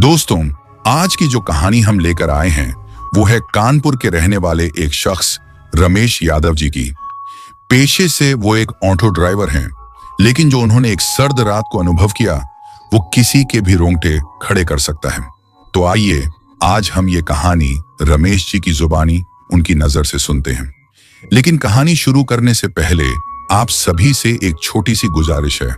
दोस्तों, आज की जो कहानी हम लेकर आए हैं वो है कानपुर के रहने वाले एक शख्स रमेश यादव जी की। पेशे से वो एक ऑटो ड्राइवर हैं, लेकिन जो उन्होंने एक सर्द रात को अनुभव किया वो किसी के भी रोंगटे खड़े कर सकता है। तो आइए आज हम ये कहानी रमेश जी की जुबानी उनकी नजर से सुनते हैं। लेकिन कहानी शुरू करने से पहले आप सभी से एक छोटी सी गुजारिश है।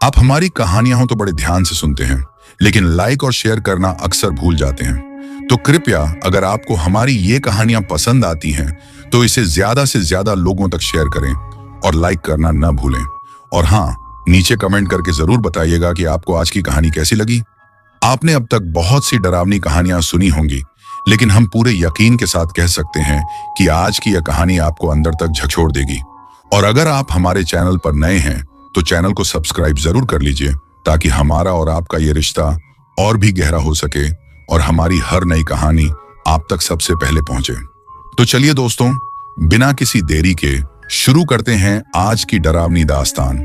आप हमारी कहानियां तो बड़े ध्यान से सुनते हैं, लेकिन लाइक और शेयर करना अक्सर भूल जाते हैं। तो कृपया अगर आपको हमारी ये कहानियां पसंद आती हैं तो इसे ज्यादा से ज्यादा लोगों तक शेयर करें और लाइक करना न भूलें। और हाँ, नीचे कमेंट करके जरूर बताइएगा कि आपको आज की कहानी कैसी लगी। आपने अब तक बहुत सी डरावनी कहानियां सुनी होंगी, लेकिन हम पूरे यकीन के साथ कह सकते हैं कि आज की यह कहानी आपको अंदर तक झकझोर देगी। और अगर आप हमारे चैनल पर नए हैं तो चैनल को सब्सक्राइब जरूर कर लीजिए, ताकि हमारा और आपका ये रिश्ता और भी गहरा हो सके और हमारी हर नई कहानी आप तक सबसे पहले पहुंचे। तो चलिए दोस्तों, बिना किसी देरी के शुरू करते हैं आज की डरावनी दास्तान।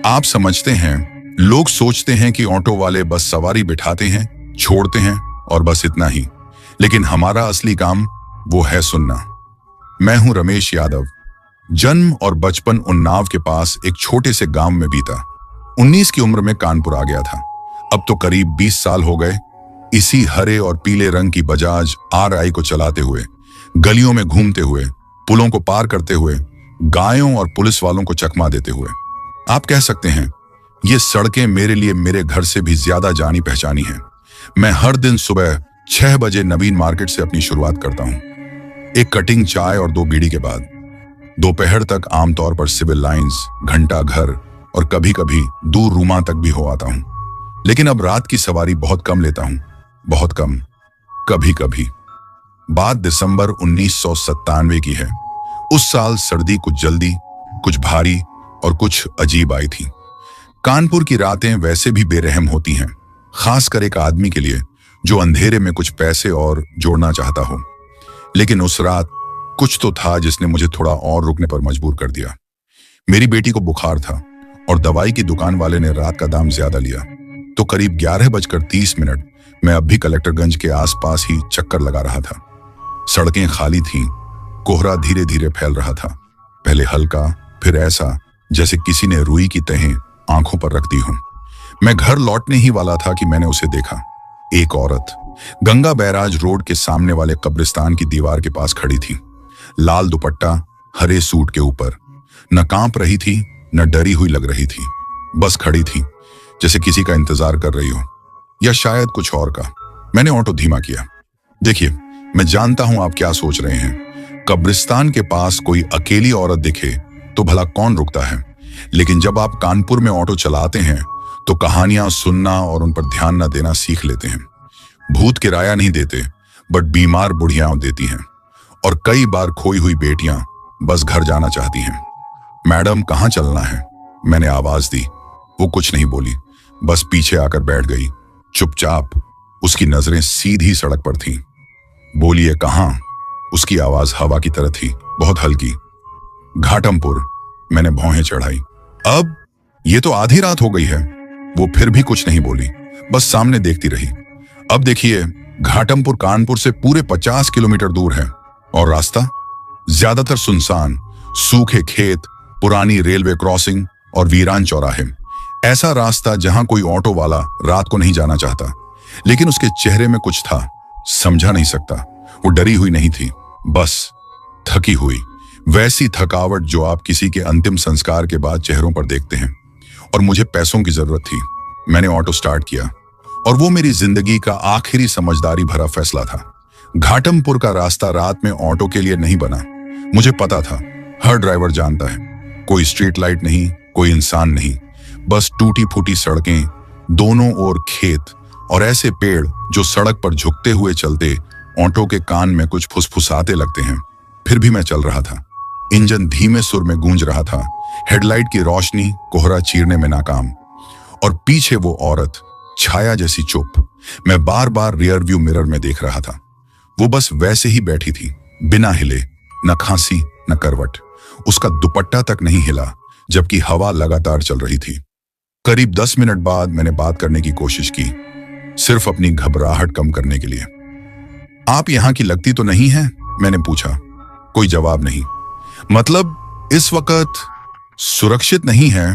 आप समझते हैं, लोग सोचते हैं कि ऑटो वाले बस सवारी बिठाते हैं, छोड़ते हैं और बस इतना ही। लेकिन हमारा असली काम वो है सुनना। मैं हूं रमेश यादव। जन्म और बचपन उन्नाव के पास एक छोटे से गांव में बीता। 19 की उम्र में कानपुर आ गया था। अब तो करीब 20 साल हो गए इसी हरे और पीले रंग की बजाज RI को चलाते हुए, गलियों में घूमते हुए, पुलों को पार करते हुए, गायों और पुलिस वालों को चकमा देते हुए। आप कह सकते हैं ये सड़कें मेरे लिए मेरे घर से भी ज्यादा जानी पहचानी हैं। मैं हर दिन सुबह 6 बजे नवीन मार्केट से अपनी शुरुआत करता हूं, एक कटिंग चाय और 2 बीड़ी के बाद। दोपहर तक आमतौर पर सिविल लाइंस, घंटा घर और कभी कभी दूर रूमा तक भी हो आता हूं। लेकिन अब रात की सवारी बहुत कम लेता हूं, बहुत कम। कभी कभी। बात दिसंबर 1997 की है। उस साल सर्दी कुछ जल्दी, कुछ भारी और कुछ अजीब आई थी। कानपुर की रातें वैसे भी बेरहम होती हैं, खासकर एक आदमी के लिए जो अंधेरे में कुछ पैसे और जोड़ना चाहता हो। लेकिन उस रात कुछ तो था जिसने मुझे थोड़ा और रुकने पर मजबूर कर दिया। मेरी बेटी को बुखार था और दवाई की दुकान वाले ने रात का दाम ज्यादा लिया। तो करीब 11:30 मैं अब भी कलेक्टरगंज के आसपास ही चक्कर लगा रहा था। सड़कें खाली थीं, कोहरा धीरे धीरे फैल रहा था, पहले हल्का, फिर ऐसा जैसे किसी ने रुई की तहें आंखों पर रख दी हो। मैं घर लौटने ही वाला था कि मैंने उसे देखा। एक औरत गंगा बैराज रोड के सामने वाले कब्रिस्तान की दीवार के पास खड़ी थी, लाल दुपट्टा हरे सूट के ऊपर। न कांप रही थी, न डरी हुई लग रही थी, बस खड़ी थी, जैसे किसी का इंतजार कर रही हो, या शायद कुछ और का। मैंने ऑटो धीमा किया। देखिए, मैं जानता हूं आप क्या सोच रहे हैं। कब्रिस्तान के पास कोई अकेली औरत दिखे तो भला कौन रुकता है। लेकिन जब आप कानपुर में ऑटो चलाते हैं तो कहानियां सुनना और उन पर ध्यान न देना सीख लेते हैं। भूत किराया नहीं देते, बट बीमार बुढ़ियां देती हैं। और कई बार खोई हुई बेटियां बस घर जाना चाहती हैं। मैडम, कहां चलना है? मैंने आवाज दी। वो कुछ नहीं बोली, बस पीछे आकर बैठ गई, चुपचाप। उसकी नजरें सीधी सड़क पर थीं। बोलिए कहां? उसकी आवाज हवा की तरह थी, बहुत हल्की। घाटमपुर। मैंने भौहें चढ़ाई। अब ये तो आधी रात हो गई है। वो फिर भी कुछ नहीं बोली, बस सामने देखती रही। अब देखिए, घाटमपुर कानपुर से पूरे 50 किलोमीटर दूर है और रास्ता ज्यादातर सुनसान, सूखे खेत, पुरानी रेलवे क्रॉसिंग और वीरान चौराहे। ऐसा रास्ता जहां कोई ऑटो वाला रात को नहीं जाना चाहता। लेकिन उसके चेहरे में कुछ था, समझा नहीं सकता। वो डरी हुई नहीं थी, बस थकी हुई। वैसी थकावट जो आप किसी के अंतिम संस्कार के बाद चेहरों पर देखते हैं। और मुझे पैसों की जरूरत थी। मैंने ऑटो स्टार्ट किया और वो मेरी जिंदगी का आखिरी समझदारी भरा फैसला था। घाटमपुर का रास्ता रात में ऑटो के लिए नहीं बना। मुझे पता था, हर ड्राइवर जानता है, कोई स्ट्रीट लाइट नहीं, कोई इंसान नहीं, बस टूटी फूटी सड़कें, दोनों ओर खेत और ऐसे पेड़ जो सड़क पर झुकते हुए चलते ऑटो के कान में कुछ फुसफुसाते लगते हैं। फिर भी मैं चल रहा था। इंजन धीमे सुर में गूंज रहा था। हेडलाइट की रोशनी कोहरा चीरने में नाकाम। और पीछे वो औरत, छाया जैसी चुप। मैं बार बार रियर व्यू मिरर में देख रहा था। वो बस वैसे ही बैठी थी, बिना हिले, न खांसी न करवट। उसका दुपट्टा तक नहीं हिला, जबकि हवा लगातार चल रही थी। करीब 10 मिनट बाद मैंने बात करने की कोशिश की। सिर्फ अपनी घबराहट कम करने के लिए। आप यहाँ की लगती तो नहीं है? मैंने पूछा। कोई जवाब नहीं। मतलब इस वक्त सुरक्षित नहीं है?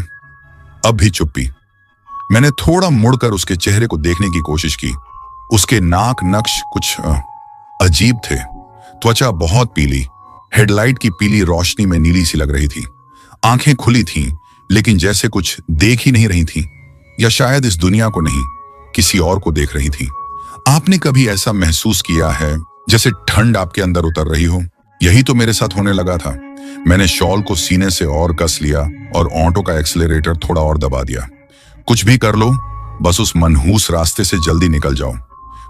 अब भी चुप्पी। मैंने थोड़ा मुड़कर उसके चेहरे को देखने की कोशिश की। उसके नाक नक्श कुछ अजीब थे। त्वचा बहुत पीली, हेडलाइट की पीली रोशनी में नीली सी लग रही थी। आंखें खुली थीं, लेकिन जैसे कुछ देख ही नहीं रही थीं, या शायद इस दुनिया को नहीं, किसी और को देख रही थीं। आपने कभी ऐसा महसूस किया है जैसे ठंड आपके अंदर उतर रही हो? यही तो मेरे साथ होने लगा था। मैंने शॉल को सीने से और कस लिया और ऑटो का एक्सीलरेटर थोड़ा और दबा दिया। कुछ भी कर लो, बस उस मनहूस रास्ते से जल्दी निकल जाओ।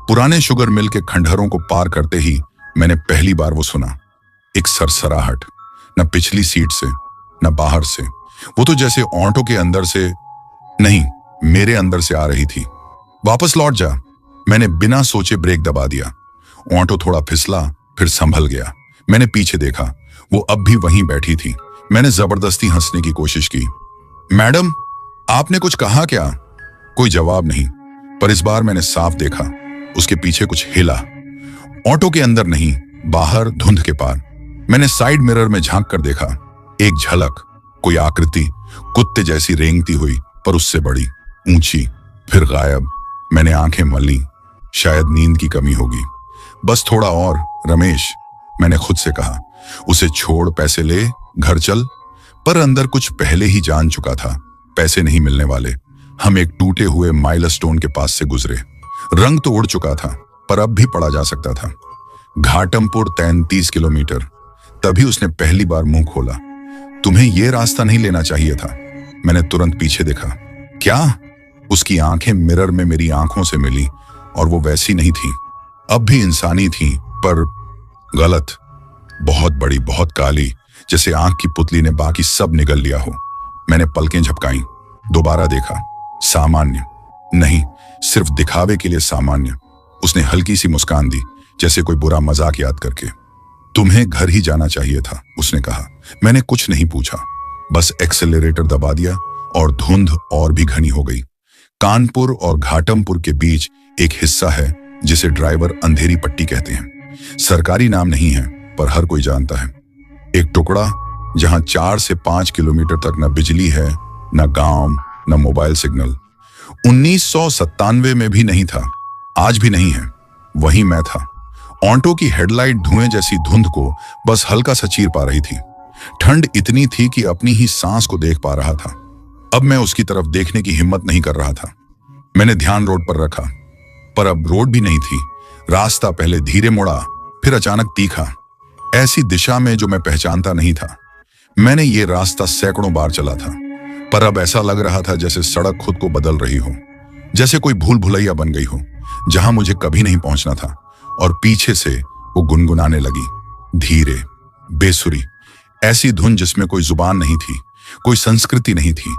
पुराने शुगर मिल के खंडहरों को पार करते ही मैंने पहली बार वो सुना, एक सरसराहट, न पिछली सीट से न बाहर से। वो तो जैसे ऑटो के अंदर से नहीं, मेरे अंदर से आ रही थी। वापस लौट जा। मैंने बिना सोचे ब्रेक दबा दिया। ऑटो थोड़ा फिसला, फिर संभल गया। मैंने पीछे देखा, वो अब भी वहीं बैठी थी। मैंने जबरदस्ती हंसने की कोशिश की। मैडम, आपने कुछ कहा क्या? कोई जवाब नहीं, पर इस बार मैंने साफ देखा, उसके पीछे कुछ हिला। ऑटो के अंदर नहीं, बाहर धुंध के पार। मैंने साइड मिरर में झांक कर देखा। एक झलक, कोई आकृति, कुत्ते जैसी रेंगती हुई, पर उससे बड़ी, ऊंची, फिर गायब। मैंने आंखें मली। शायद नींद की कमी होगी। बस थोड़ा और रमेश, मैंने खुद से कहा। उसे छोड़, पैसे ले, घर चल। पर अंदर कुछ पहले ही जान चुका था, पैसे नहीं मिलने वाले। हम एक टूटे हुए माइलस्टोन के पास से गुजरे। रंग तो उड़ चुका था, पर अब भी पढ़ा जा सकता था। घाटमपुर 33 किलोमीटर। तभी उसने पहली बार मुंह खोला। तुम्हें यह रास्ता नहीं लेना चाहिए था। मैंने तुरंत पीछे देखा। क्या? उसकी आंखें मिरर में मेरी आंखों से मिली, और वो वैसी नहीं थी। अब भी इंसानी थी, पर गलत। बहुत बड़ी, बहुत काली, जैसे आंख की पुतली ने बाकी सब निगल लिया हो। मैंने पलकें झपकाईं, दोबारा देखा। सामान्य नहीं, सिर्फ दिखावे के लिए सामान्य। उसने हल्की सी मुस्कान दी, जैसे कोई बुरा मजाक याद करके। तुम्हें घर ही जाना चाहिए था, उसने कहा। मैंने कुछ नहीं पूछा, बस एक्सेलरेटर दबा दिया, और धुंध और भी घनी हो गई। कानपुर और घाटमपुर के बीच एक हिस्सा है जिसे ड्राइवर अंधेरी पट्टी कहते हैं। सरकारी नाम नहीं है, पर हर कोई जानता है। एक टुकड़ा जहां 4 से 5 किलोमीटर तक न बिजली है, न गांव, न मोबाइल सिग्नल। 1997 में भी नहीं था, आज भी नहीं है। वहीं मैं था। ऑटो की हेडलाइट धुएं जैसी धुंध को बस हल्का सा चीर पा रही थी। ठंड इतनी थी कि अपनी ही सांस को देख पा रहा था। अब मैं उसकी तरफ देखने की हिम्मत नहीं कर रहा था। मैंने ध्यान रोड पर रखा, पर अब रोड भी नहीं थी। रास्ता पहले धीरे मुड़ा, फिर अचानक तीखा, ऐसी दिशा में जो मैं पहचानता नहीं था। मैंने ये रास्ता सैकड़ों बार चला था, पर अब ऐसा लग रहा था जैसे सड़क खुद को बदल रही हो, जैसे कोई भूल भुलैया बन गई हो, जहां मुझे कभी नहीं पहुंचना था। और पीछे से वो गुनगुनाने लगी, धीरे, बेसुरी, ऐसी धुन जिसमें कोई जुबान नहीं थी, कोई संस्कृति नहीं थी,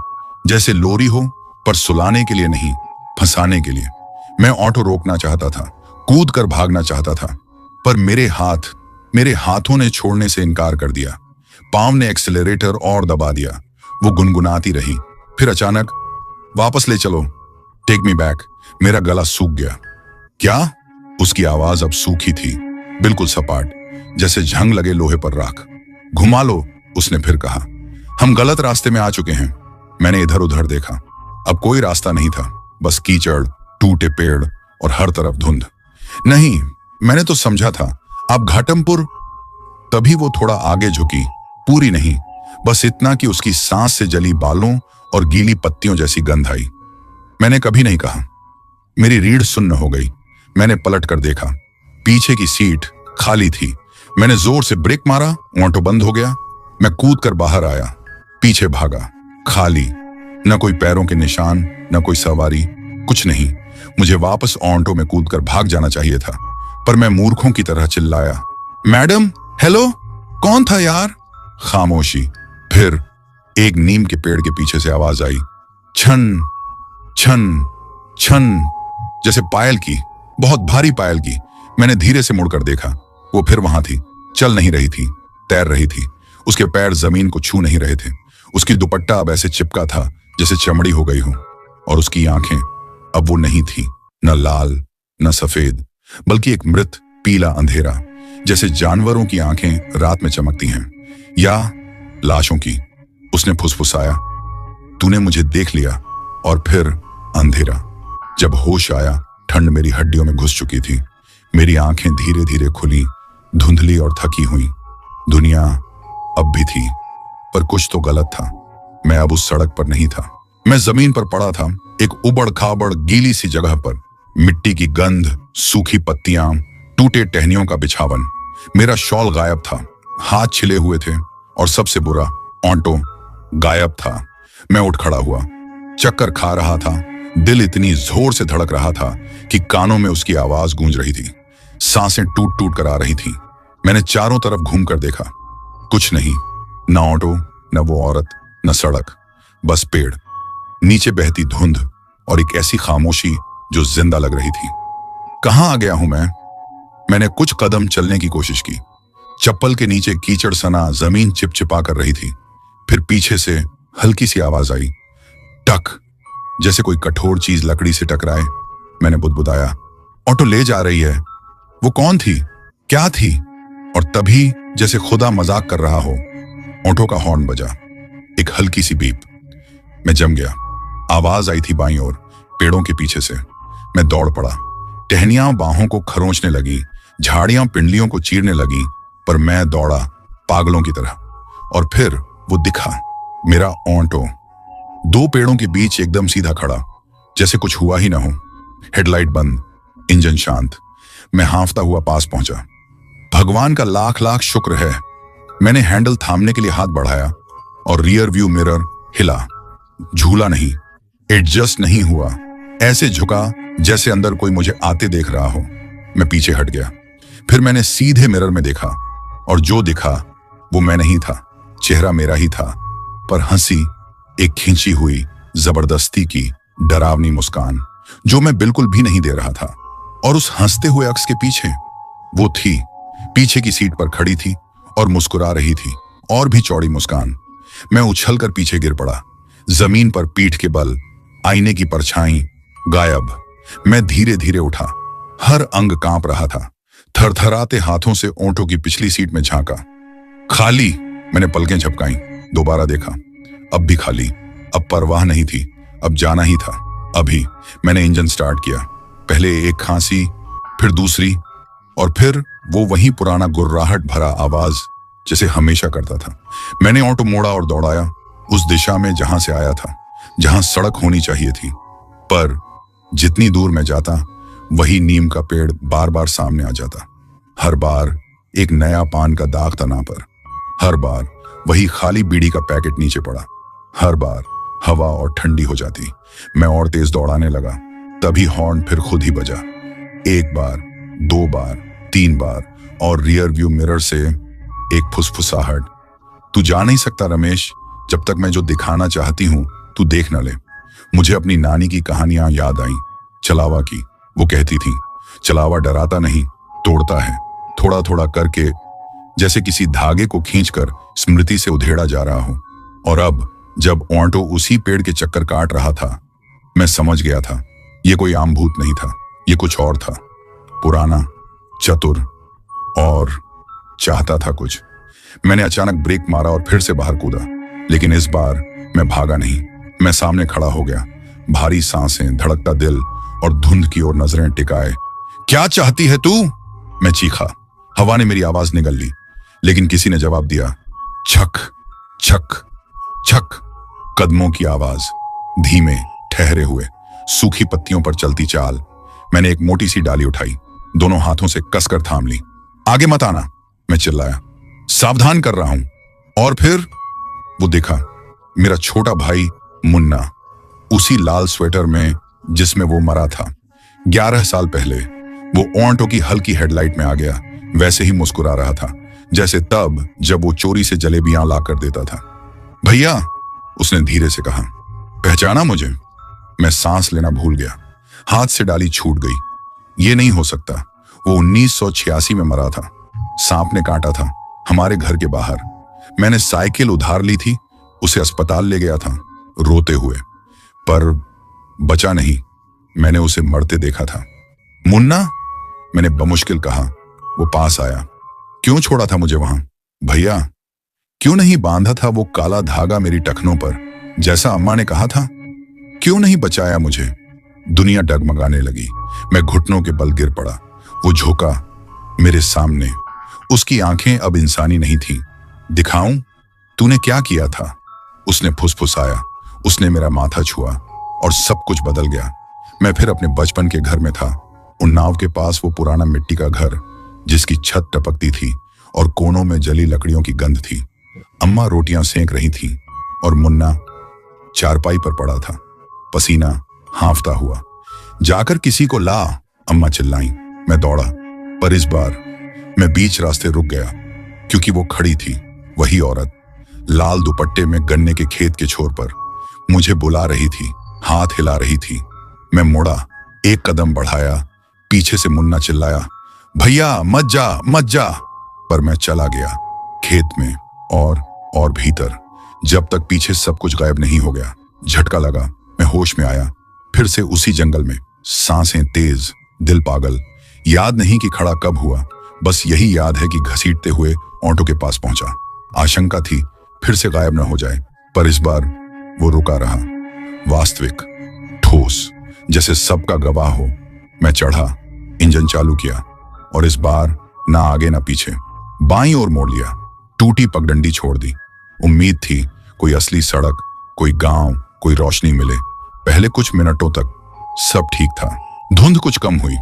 जैसे लोरी हो, पर सुलाने के लिए नहीं, फंसाने के लिए। मैं ऑटो रोकना चाहता था, कूद कर भागना चाहता था, पर मेरे हाथों ने छोड़ने से इनकार कर दिया। पांव ने एक्सेलरेटर और दबा दिया। वो गुनगुनाती रही, फिर अचानक, वापस ले चलो, टेक मी बैक। मेरा गला सूख गया। क्या? उसकी आवाज अब सूखी थी, बिल्कुल सपाट, जैसे झंग लगे लोहे पर राख। घुमा लो, उसने फिर कहा। हम गलत रास्ते में आ चुके हैं। मैंने इधर उधर देखा। अब कोई रास्ता नहीं था, बस कीचड़, टूटे पेड़ और हर तरफ धुंध। नहीं, मैंने तो समझा था आप घाटमपुर। तभी वो थोड़ा आगे झुकी, पूरी नहीं, बस इतना कि उसकी सांस से जली बालों और गीली पत्तियों जैसी गंध आई। मैंने कभी नहीं कहा। मेरी रीढ़ सुन्न हो गई। मैंने पलट कर देखा, पीछे की सीट खाली थी। मैंने जोर से ब्रेक मारा, ऑटो बंद हो गया। मैं कूद कर बाहर आया, पीछे भागा, खाली, न कोई पैरों के निशान, न कोई सवारी, कुछ नहीं। मुझे वापस ऑटो में कूद कर भाग जाना चाहिए था, पर मैं मूर्खों की तरह चिल्लाया, मैडम, हेलो, कौन था यार? खामोशी। फिर एक नीम के पेड़ के पीछे से आवाज आई, छन छन छन, जैसे पायल की, बहुत भारी पायल की। मैंने धीरे से मुड़कर देखा। वो फिर वहां थी, चल नहीं रही थी, तैर रही थी। उसके पैर जमीन को छू नहीं रहे थे। उसकी दुपट्टा अब ऐसे चिपका था जैसे चमड़ी हो गई हो, और उसकी आंखें अब वो नहीं थी, न लाल न सफेद, बल्कि एक मृत पीला अंधेरा, जैसे जानवरों की आंखें रात में चमकती हैं या लाशों की। उसने फुसफुसाया, तूने मुझे देख लिया। और फिर अंधेरा। जब होश आया, ठंड मेरी हड्डियों में घुस चुकी थी। मेरी आंखें धीरे धीरे खुली, धुंधली और थकी हुई। दुनिया अब भी थी, पर कुछ तो गलत था। मैं अब उस सड़क पर नहीं था। मैं जमीन पर पड़ा था, एक उबड़ खाबड़ गीली सी जगह पर। मिट्टी की गंध, सूखी पत्तियां, टूटे टहनियों का बिछावन। मेरा शॉल गायब था, हाथ छिले हुए थे, और सबसे बुरा, ऑटो गायब था। मैं उठ खड़ा हुआ, चक्कर खा रहा था। दिल इतनी जोर से धड़क रहा था कि कानों में उसकी आवाज गूंज रही थी। सांसें टूट टूट कर आ रही थीं। मैंने चारों तरफ घूमकर देखा, कुछ नहीं, न ऑटो, न वो औरत, न सड़क, बस पेड़, नीचे बहती धुंध और एक ऐसी खामोशी जो जिंदा लग रही थी। कहां आ गया हूं मैं? मैंने कुछ कदम चलने की कोशिश की। चप्पल के नीचे कीचड़ सना जमीन चिपचिपा कर रही थी। फिर पीछे से हल्की सी आवाज आई, टक, जैसे कोई कठोर चीज लकड़ी से टकराए। मैंने बुदबुदाया, ऑटो ले जा रही है। वो कौन थी? क्या थी? और तभी, जैसे खुदा मजाक कर रहा हो, ऑटो का हॉर्न बजा। एक हल्की सी बीप। मैं जम गया। आवाज आई थी बाईं ओर, पेड़ों के पीछे से। मैं दौड़ पड़ा। टहनियां बाहों को खरोंचने लगी, झाड़ियां पिंडलियों को चीरने लगी, पर मैं दौड़ा पागलों की तरह। और फिर वो दिखा, मेरा ऑटो, दो पेड़ों के बीच एकदम सीधा खड़ा, जैसे कुछ हुआ ही ना हो। हेडलाइट बंद, इंजन शांत। मैं हांफता हुआ पास पहुंचा। भगवान का लाख लाख शुक्र है। मैंने हैंडल थामने के लिए हाथ बढ़ाया और रियर व्यू मिरर हिला। झूला नहीं, एडजस्ट नहीं हुआ। ऐसे झुका जैसे अंदर कोई मुझे आते देख रहा हो। मैं पीछे हट गया। फिर मैंने सीधे मिरर में देखा, और जो दिखा वो मैं नहीं था। चेहरा मेरा ही था, पर हंसी एक खींची हुई, जबरदस्ती की, डरावनी मुस्कान, जो मैं बिल्कुल भी नहीं दे रहा था। और उस हंसते हुए अक्स के पीछे वो थी, पीछे की सीट पर खड़ी थी और मुस्कुरा रही थी, और भी चौड़ी मुस्कान। मैं उछलकर पीछे गिर पड़ा। जमीन पर पीठ के बल, आईने की परछाई गायब। मैं धीरे धीरे उठा, हर अंग कांप रहा था। थरथराते हाथों से ओंठों की पिछली सीट में झांका, खाली। मैंने पलकें झपकाई, दोबारा देखा, अब भी खाली। अब परवाह नहीं थी, अब जाना ही था। अभी मैंने इंजन स्टार्ट किया। पहले एक खांसी, फिर दूसरी, और फिर वो वही पुराना गुर्राहट भरा आवाज जैसे हमेशा करता था। मैंने ऑटो मोड़ा और दौड़ाया उस दिशा में जहां से आया था, जहां सड़क होनी चाहिए थी। पर जितनी दूर मैं जाता, वही नीम का पेड़ बार बार सामने आ जाता। हर बार एक नया पान का दाग तना पर। हर बार वही खाली बीड़ी का पैकेट नीचे पड़ा। हर बार हवा और ठंडी हो जाती। मैं और तेज दौड़ाने लगा। तभी हॉर्न फिर खुद ही बजा। एक बार, दो बार, तीन बार, और रियर व्यू मिरर से एक फुसफुसाहट, तू जा नहीं सकता रमेश, जब तक मैं जो दिखाना चाहती हूं तू देख न ले। मुझे अपनी नानी की कहानियां याद आईं, चलावा की। वो कहती थी, चलावा डराता नहीं, तोड़ता है, थोड़ा थोड़ा करके, जैसे किसी धागे को खींचकर स्मृति से उधेड़ा जा रहा हो। और अब जब ऑटो उसी पेड़ के चक्कर काट रहा था, मैं समझ गया था, ये कोई आम भूत नहीं था, ये कुछ और था, पुराना, चतुर, और चाहता था कुछ। मैंने अचानक ब्रेक मारा और फिर से बाहर कूदा, लेकिन इस बार मैं भागा नहीं। मैं सामने खड़ा हो गया, भारी सांसें, धड़कता दिल और धुंध की ओर नजरें टिकाए। क्या चाहती है तू? मैं चीखा। हवा ने मेरी आवाज निगल ली, लेकिन किसी ने जवाब दिया, छक छक छक। कदमों की आवाज, धीमे, ठहरे हुए, सूखी पत्तियों पर चलती चाल। मैंने एक मोटी सी डाली उठाई, दोनों हाथों से कसकर थाम ली। आगे मत आना, मैं चिल्लाया, सावधान कर रहा हूं। और फिर वो दिखा, मेरा छोटा भाई मुन्ना, उसी लाल स्वेटर में जिसमें वो मरा था 11 साल पहले। वो ऑटो की हल्की हेडलाइट में आ गया, वैसे ही मुस्कुरा रहा था जैसे तब जब वो चोरी से जलेबियां ला कर देता था। भैया, उसने धीरे से कहा, पहचाना मुझे? मैं सांस लेना भूल गया। हाथ से डाली छूट गई। ये नहीं हो सकता, वो 1986 में मरा था। सांप ने काटा था, हमारे घर के बाहर। मैंने साइकिल उधार ली थी, उसे अस्पताल ले गया था, रोते हुए, पर बचा नहीं। मैंने उसे मरते देखा था। मुन्ना, मैंने बमुश्किल कहा। वो पास आया। क्यों छोड़ा था मुझे वहां? भैया, क्यों नहीं बांधा था वो काला धागा मेरी टखनों पर, जैसा अम्मा ने कहा था? क्यों नहीं बचाया मुझे? दुनिया डगमगाने लगी। मैं घुटनों के बल गिर पड़ा। वो झोंका मेरे सामने। उसकी आंखें अब इंसानी नहीं थीं। दिखाऊं तूने क्या किया था? उसने फुसफुसाया। उसने मेरा माथा छुआ और सब कुछ बदल गया। मैं फिर अपने बचपन के घर में था। उन नाव के पास वो पुराना मिट्टी का घर, जिसकी छत टपकती थी और कोनों में जली लकड़ियों की गंध थी। अम्मा रोटियां सेंक रही थी और मुन्ना चारपाई पर पड़ा था, पसीना हांफता हुआ। जाकर किसी को ला, अम्मा चिल्लाई। मैं दौड़ा, पर इस बार मैं बीच रास्ते रुक गया, क्योंकि वो खड़ी थी, वही औरत, लाल दुपट्टे में गन्ने के खेत के छोर पर। मुझे बुला रही थी, हाथ हिला रही थी। मैं मुड़ा, एक कदम बढ़ाया। पीछे से मुन्ना चिल्लाया, भैया मत जा, मत जा। पर मैं चला गया, खेत में और भीतर, जब तक पीछे सब कुछ गायब नहीं हो गया। झटका लगा, मैं होश में आया। फिर से उसी जंगल में, सांसें तेज, दिल पागल। याद नहीं कि खड़ा कब हुआ, बस यही याद है कि घसीटते हुए ऑटो के पास पहुंचा। आशंका थी फिर से गायब न हो जाए, पर इस बार वो रुका रहा, वास्तविक, ठोस, जैसे सबका गवाह हो। मैं चढ़ा, इंजन चालू किया और इस बार ना आगे ना पीछे, बाईं ओर मोड़ लिया। टूटी पगडंडी छोड़ दी। उम्मीद थी कोई असली सड़क, कोई गांव, कोई रोशनी मिले। पहले कुछ मिनटों तक सब ठीक था। धुंध कुछ कम हुई,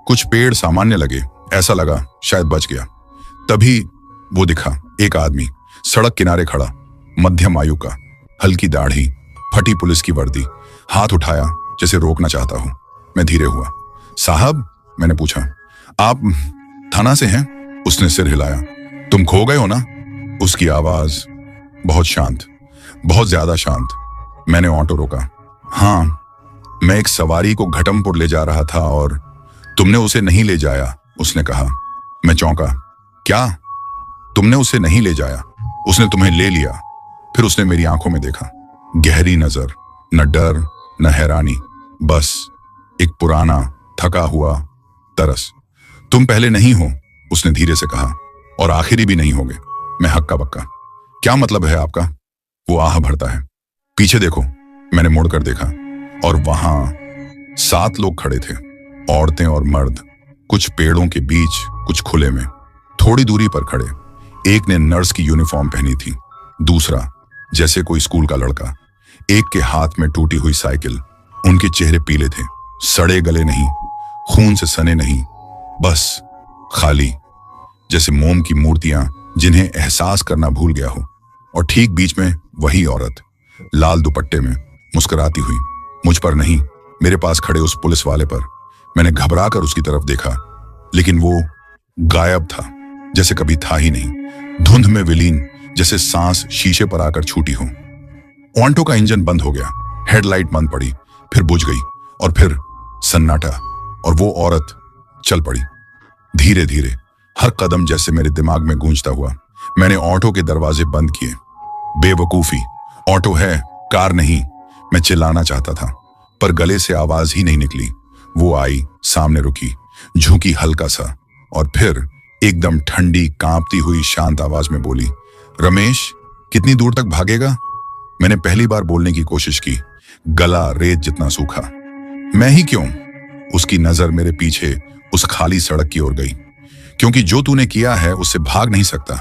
कुछ पेड़ सामान्य लगे, ऐसा लगा शायद बच गया। तभी वो दिखा, एक आदमी सड़क किनारे खड़ा, मध्यम आयु का, हल्की दाढ़ी, फटी पुलिस की वर्दी, हाथ उठाया जैसे रोकना चाहता हूं। मैं धीरे हुआ। साहब, मैंने पूछा, आप थाना से हैं? उसने सिर हिलाया। तुम खो गए हो ना? उसकी आवाज बहुत शांत, बहुत ज्यादा शांत। मैंने ऑटो रोका। हाँ, मैं एक सवारी को घटमपुर ले जा रहा था और तुमने उसे नहीं ले जाया, उसने कहा। मैं चौंका। क्या? तुमने उसे नहीं ले जाया? उसने तुम्हें ले लिया? फिर उसने मेरी आंखों में देखा, गहरी नजर, न डर न हैरानी, बस एक पुराना थका हुआ तरस। तुम पहले नहीं हो, उसने धीरे से कहा, और आखिरी भी नहीं होगे। मैं हक्का बक्का। क्या मतलब है आपका? वो आह भरता है। पीछे देखो। मैंने मुड़कर देखा और वहां 7 लोग खड़े थे, औरतें और मर्द, कुछ पेड़ों के बीच, कुछ खुले में, थोड़ी दूरी पर खड़े। एक ने नर्स की यूनिफॉर्म पहनी थी, दूसरा जैसे कोई स्कूल का लड़का। एक के हाथ में टूटी हुई साइकिल। उनके चेहरे पीले थे, सड़े गले नहीं, खून से सने नहीं, बस खाली, जैसे मोम की मूर्तियां जिन्हें एहसास करना भूल गया हो। और ठीक बीच में वही औरत, लाल दुपट्टे में, मुस्कुराती हुई, मुझ पर नहीं, मेरे पास खड़े उस पुलिस वाले पर। मैंने घबरा कर उसकी तरफ देखा, लेकिन वो गायब था, जैसे कभी था ही नहीं, धुंध में विलीन, जैसे सांस शीशे पर आकर छूटी हो। ऑटो का इंजन बंद हो गया, हेडलाइट बंद पड़ी, फिर बुझ गई, और फिर सन्नाटा, और वो औरत चल पड़ी, धीरे धीरे, हर कदम जैसे मेरे दिमाग में गूंजता हुआ। मैंने ऑटो के दरवाजे बंद किए। बेवकूफी, ऑटो है, कार नहीं। मैं चिल्लाना चाहता था, पर गले से आवाज ही नहीं निकली। वो आई, सामने रुकी, झुकी हल्का सा, और फिर एकदम ठंडी, कांपती हुई शांत आवाज में बोली, रमेश, कितनी दूर तक भागेगा? मैंने पहली बार बोलने की कोशिश की, गला रेत जितना सूखा। मैं ही क्यों? उसकी नजर मेरे पीछे उस खाली सड़क की ओर गई। क्योंकि जो तूने किया है उससे भाग नहीं सकता,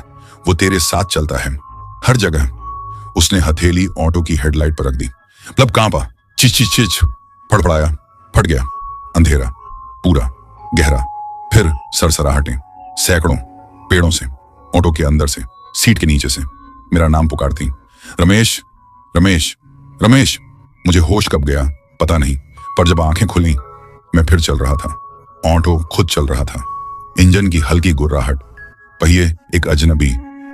वो तेरे साथ चलता है, हर जगह। उसने हथेली ऑटो की हेडलाइट पर रख दी। मतलब कांपा, चिच चिच चिच, फड़फड़ाया, फट गया। अंधेरा, पूरा, गहरा, फिर सरसराहटें, सैकड़ों, पेड़ों से, ऑटो के अंदर से, सीट के नीचे से मेरा नाम पुकारती, रमेश, रमेश, रमेश। मुझे होश कब गया पता नहीं, पर जब आंखें खुली, मैं फिर चल रहा था। ऑटो खुद चल रहा था। इंजन की हल्की गुर्राहट, पहिए एक अजनबी,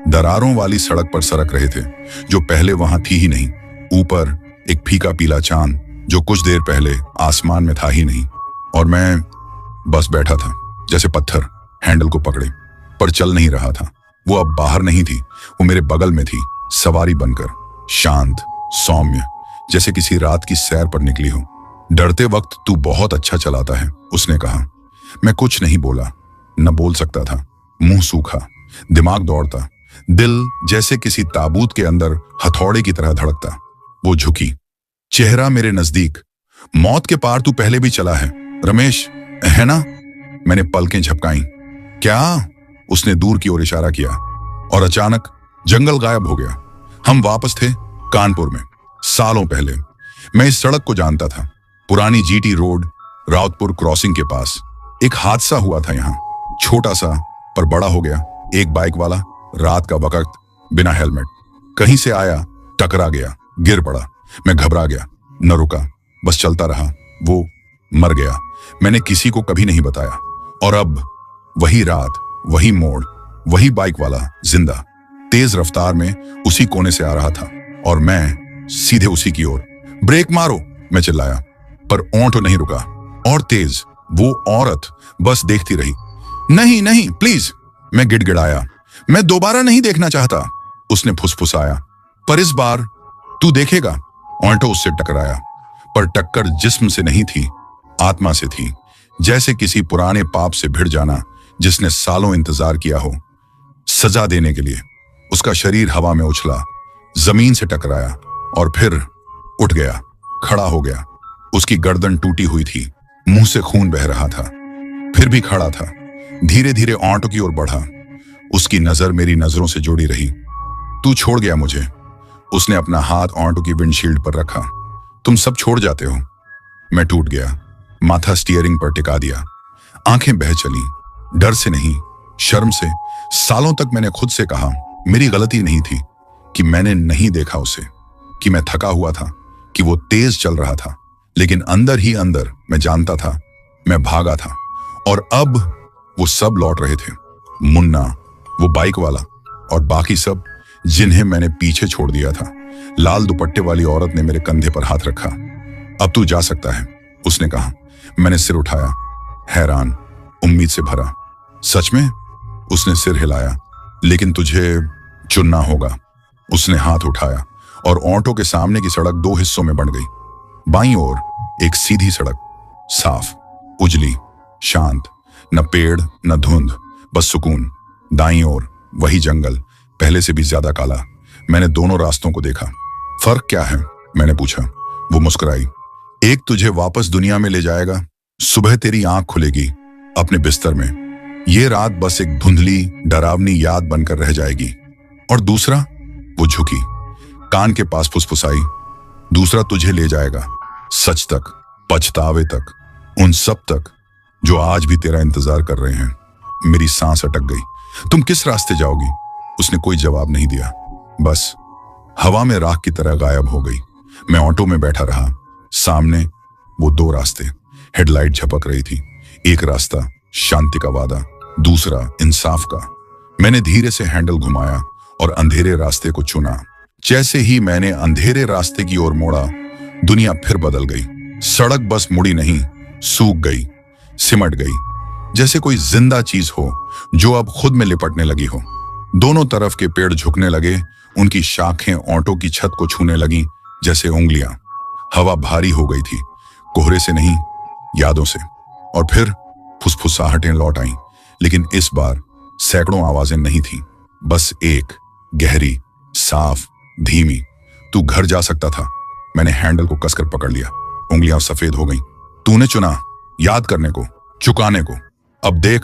दरारों वाली सड़क पर सरक रहे थे, जो पहले वहां थी ही नहीं। ऊपर एक फीका पीला चांद, जो कुछ देर पहले आसमान में था ही नहीं। और मैं बस बैठा था, जैसे पत्थर, हैंडल को पकड़े, पर चल नहीं रहा था। वो अब बाहर नहीं थी, वो मेरे बगल में थी, सवारी बनकर, शांत, सौम्य, जैसे किसी रात की सैर पर निकली हो। डरते वक्त तू बहुत अच्छा चलाता है, उसने कहा। मैं कुछ नहीं बोला, न बोल सकता था। मुंह सूखा, दिमाग दौड़ता, दिल जैसे किसी ताबूत के अंदर हथौड़े की तरह धड़कता। वो झुकी, चेहरा मेरे नजदीक। मौत के पार तू पहले भी चला है रमेश, है ना? मैंने पलकें झपकाई। क्या? उसने दूर की ओर इशारा किया और अचानक जंगल गायब हो गया। हम वापस थे कानपुर में, सालों पहले। मैं इस सड़क को जानता था, पुरानी जीटी रोड, राउतपुर क्रॉसिंग के पास। एक हादसा हुआ था यहाँ, छोटा सा पर बड़ा हो गया। एक बाइक वाला रात का वक्त बिना हेलमेट कहीं से आया, टकरा गया, गिर पड़ा। मैं घबरा गया, न रुका, बस चलता रहा। वो मर गया। मैंने किसी को कभी नहीं बताया। और अब वही रात, वही मोड़, वही बाइक वाला जिंदा, तेज रफ्तार में उसी कोने से आ रहा था और मैं सीधे उसी की ओर। ब्रेक मारो, मैं चिल्लाया, पर ऑटो नहीं रुका। और तेज वो औरत बस देखती रही। नहीं नहीं प्लीज, मैं गिड़गिड़ाया। मैं दोबारा नहीं देखना चाहता, उसने फुसफुसाया। पर इस बार तू देखेगा। ऑटो उससे टकराया, पर टक्कर जिस्म से नहीं थी, आत्मा से थी। जैसे किसी पुराने पाप से भिड़ जाना जिसने सालों इंतजार किया हो सजा देने के लिए। उसका शरीर हवा में उछला, जमीन से टकराया और फिर उठ गया, खड़ा हो गया। उसकी गर्दन टूटी हुई थी, मुंह से खून बह रहा था, फिर भी खड़ा था। धीरे धीरे ऑटो की ओर बढ़ा। उसकी नजर मेरी नजरों से जुड़ी रही। तू छोड़ गया मुझे। उसने अपना हाथ ऑटो की विंडशील्ड पर रखा। तुम सब छोड़ जाते हो। मैं टूट गया, माथा स्टीयरिंग पर टिका दिया। आंखें बह चली, डर से नहीं, शर्म से। सालों तक मैंने खुद से कहा मेरी गलती नहीं थी, कि मैंने नहीं देखा उसे, कि मैं थका हुआ था, कि वो तेज चल रहा था। लेकिन अंदर ही अंदर मैं जानता था, मैं भागा था। और अब वो सब लौट रहे थे। मुन्ना, वो बाइक वाला, और बाकी सब जिन्हें मैंने पीछे छोड़ दिया था। लाल दुपट्टे वाली औरत ने मेरे कंधे पर हाथ रखा। अब तू जा सकता है, उसने कहा। मैंने सिर उठाया, हैरान, उम्मीद से भरा। सच में? उसने सिर हिलाया। लेकिन तुझे चुनना होगा। उसने हाथ उठाया और ऑटो के सामने की सड़क दो हिस्सों में बंट गई। बाईं ओर एक सीधी सड़क, साफ, उजली, शांत, न पेड़ न धुंध, बस सुकून। दाईं ओर वही जंगल, पहले से भी ज्यादा काला। मैंने दोनों रास्तों को देखा। फर्क क्या है? मैंने पूछा। वो मुस्कुराई। एक तुझे वापस दुनिया में ले जाएगा, सुबह तेरी आंख खुलेगी अपने बिस्तर में, ये रात बस एक धुंधली डरावनी याद बनकर रह जाएगी। और दूसरा, वो झुकी, कान के पास फुसफुसाई, दूसरा तुझे ले जाएगा सच तक, पछतावे तक, उन सब तक जो आज भी तेरा इंतजार कर रहे हैं। मेरी सांस अटक गई। तुम किस रास्ते जाओगी? उसने कोई जवाब नहीं दिया, बस हवा में राख की तरह गायब हो गई। मैं ऑटो में बैठा रहा। सामने वो दो रास्ते, हेडलाइट झपक रही थी। एक रास्ता शांति का वादा, दूसरा इंसाफ का। मैंने धीरे से हैंडल घुमाया और अंधेरे रास्ते को चुना। जैसे ही मैंने अंधेरे रास्ते की ओर मोड़ा, दुनिया फिर बदल गई। सड़क बस मुड़ी नहीं, सूख गई, सिमट गई, जैसे कोई जिंदा चीज हो जो अब खुद में लिपटने लगी हो। दोनों तरफ के पेड़ झुकने लगे, उनकी शाखें ऑटो की छत को छूने लगी जैसे उंगलियां। हवा भारी हो गई थी, कोहरे से नहीं, यादों से। और फिर फुसफुसाहटें लौट आईं, लेकिन इस बार सैकड़ों आवाजें नहीं थीं, बस एक, गहरी, साफ, धीमी। तू घर जा सकता था। मैंने हैंडल को कसकर पकड़ लिया, उंगलियां सफेद हो गईं। तूने चुना याद करने को, चुकाने को। अब देख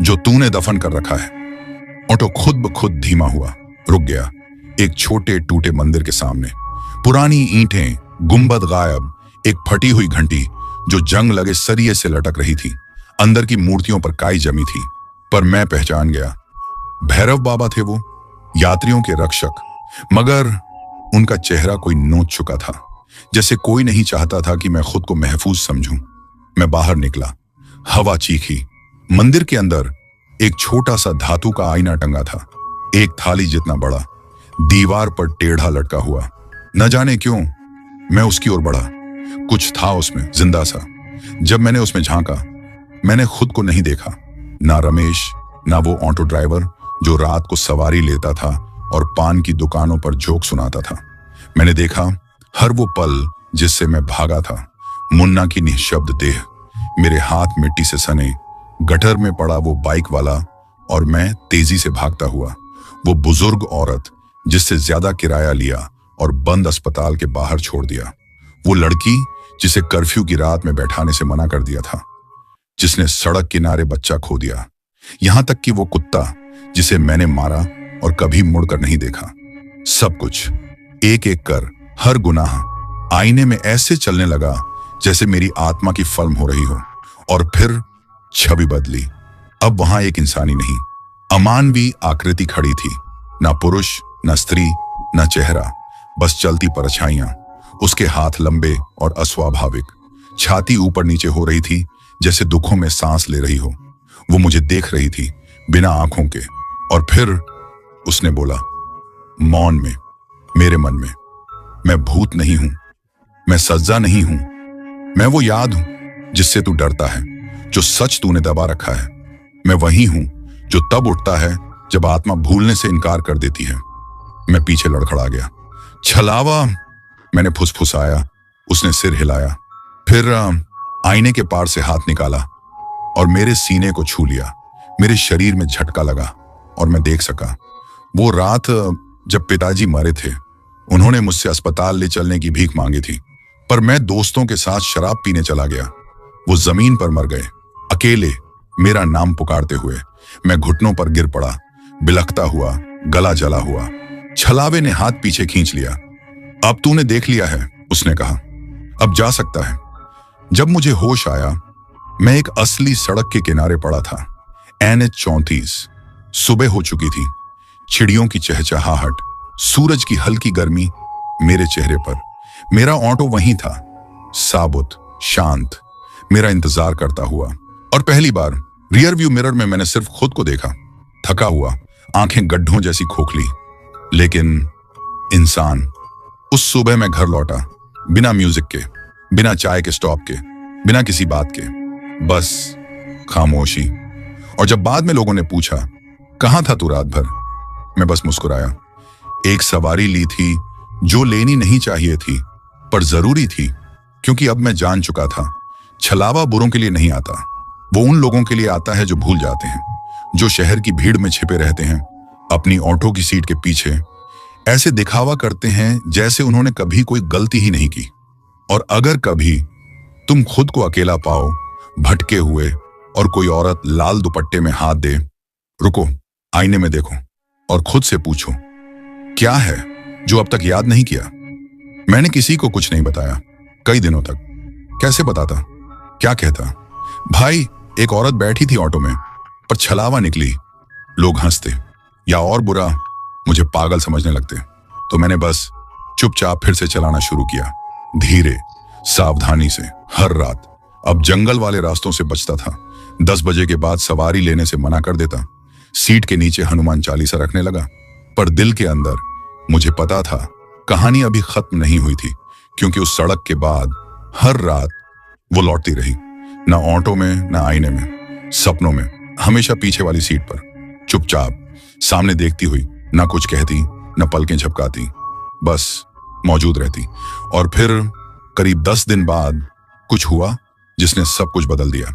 जो तूने दफन कर रखा है। ऑटो खुद ब खुद धीमा हुआ, रुक गया एक छोटे टूटे मंदिर के सामने। पुरानी ईंटें, गुंबद गायब, एक फटी हुई घंटी जो जंग लगे सरिये से लटक रही थी। अंदर की मूर्तियों पर काई जमी थी, पर मैं पहचान गया। भैरव बाबा थे वो, यात्रियों के रक्षक, मगर उनका चेहरा कोई नोच चुका था, जैसे कोई नहीं चाहता था कि मैं खुद को महफूज समझूं। मैं बाहर निकला, हवा चीखी। मंदिर के अंदर एक छोटा सा धातु का आईना टंगा था, एक थाली जितना बड़ा, दीवार पर टेढ़ा लटका हुआ। न जाने क्यों मैं उसकी ओर बढ़ा। कुछ था उसमें, जिंदा सा। जब मैंने उसमें झांका, मैंने खुद को नहीं देखा, ना रमेश, ना वो ऑटो ड्राइवर जो रात को सवारी लेता था और पान की दुकानों पर जोक सुनाता था। मैंने देखा हर वो पल जिससे मैं भागा था, मुन्ना की निःशब्द देह, मेरे हाथ मिट्टी से सने, गटर में पड़ा वो बाइक वाला और मैं तेजी से भागता हुआ। वो बुजुर्ग औरत जिससे ज्यादा किराया लिया और बंद अस्पताल के बाहर छोड़ दिया। वो लड़की जिसे कर्फ्यू की रात में बैठाने से मना कर दिया था, जिसने सड़क किनारे बच्चा खो दिया। यहां तक कि वो कुत्ता जिसे मैंने मारा और कभी मुड़कर नहीं देखा। सब कुछ एक एक कर, हर गुनाह आईने में ऐसे चलने लगा जैसे मेरी आत्मा की फिल्म हो रही हो। और फिर छवि बदली। अब वहां एक इंसानी नहीं, अमानवीय आकृति खड़ी थी। ना पुरुष, न स्त्री, न चेहरा, बस चलती परछाइयां। उसके हाथ लंबे और अस्वाभाविक, छाती ऊपर नीचे हो रही थी जैसे दुखों में सांस ले रही हो। वो मुझे देख रही थी बिना आंखों के, और फिर उसने बोला, मौन में, मेरे मन में, मैं भूत नहीं हूं, मैं सज्जा नहीं हूं, मैं वो याद हूं जिससे तू डरता है, जो सच तूने दबा रखा है। मैं वही हूं जो तब उठता है जब आत्मा भूलने से इनकार कर देती है। मैं पीछे लड़खड़ा गया। छलावा, मैंने फुसफुसाया। उसने सिर हिलाया, फिर आईने के पार से हाथ निकाला और मेरे सीने को छू लिया। मेरे शरीर में झटका लगा और मैं देख सका। वो रात जब पिताजी मरे थे, उन्होंने मुझसे अस्पताल ले चलने की भीख मांगी थी, पर मैं दोस्तों के साथ शराब पीने चला गया। वो जमीन पर मर गए, अकेले, मेरा नाम पुकारते हुए। मैं घुटनों पर गिर पड़ा, बिलखता हुआ, गला जला हुआ। छलावे ने हाथ पीछे खींच लिया। अब तूने देख लिया है, उसने कहा, अब जा सकता है। जब मुझे होश आया, मैं एक असली सड़क के किनारे पड़ा था। NH 34। सुबह हो चुकी थी। चिड़ियों की चहचहाहट, सूरज की हल्की गर्मी मेरे चेहरे पर। मेरा ऑटो वहीं था, साबुत, शांत, मेरा इंतजार करता हुआ। और पहली बार रियर व्यू मिरर में मैंने सिर्फ खुद को देखा, थका हुआ, आंखें गड्ढों जैसी खोखली, लेकिन इंसान। उस सुबह मैं घर लौटा, बिना म्यूजिक के, बिना चाय के स्टॉप के, बिना किसी बात के, बस खामोशी। और जब बाद में लोगों ने पूछा, कहां था तू रात भर, मैं बस मुस्कुराया। एक सवारी ली थी जो लेनी नहीं चाहिए थी, पर जरूरी थी, क्योंकि अब मैं जान चुका था, छलावा बुरों के लिए नहीं आता। वो उन लोगों के लिए आता है जो भूल जाते हैं, जो शहर की भीड़ में छिपे रहते हैं, अपनी ऑटो की सीट के पीछे, ऐसे दिखावा करते हैं जैसे उन्होंने कभी कोई गलती ही नहीं की। और अगर कभी तुम खुद को अकेला पाओ, भटके हुए, और कोई औरत लाल दुपट्टे में हाथ दे, रुको, आईने में देखो और खुद से पूछो, क्या है जो अब तक याद नहीं किया। मैंने किसी को कुछ नहीं बताया, कई दिनों तक। कैसे बताता, क्या कहता? भाई, एक औरत बैठी थी ऑटो में, पर छलावा निकली। लोग हंसते, या और बुरा, मुझे पागल समझने लगते। तो मैंने बस चुपचाप फिर से चलाना शुरू किया, धीरे, सावधानी से, हर रात। अब जंगल वाले रास्तों से बचता था। 10 बजे के बाद सवारी लेने से मना कर देता। सीट के नीचे हनुमान चालीसा रखने लगा। पर दिल के अंदर मुझे पता था, कहानी अभी खत्म नहीं हुई थी, क्योंकि उस सड़क के बाद हर रात वो लौटती रही, ना ऑटो में, ना आईने में, सपनों में, हमेशा पीछे वाली सीट पर, चुपचाप, सामने देखती हुई, ना कुछ कहती, ना पलकें झपकाती, बस मौजूद रहती। और फिर करीब 10 दिन बाद कुछ हुआ जिसने सब कुछ बदल दिया।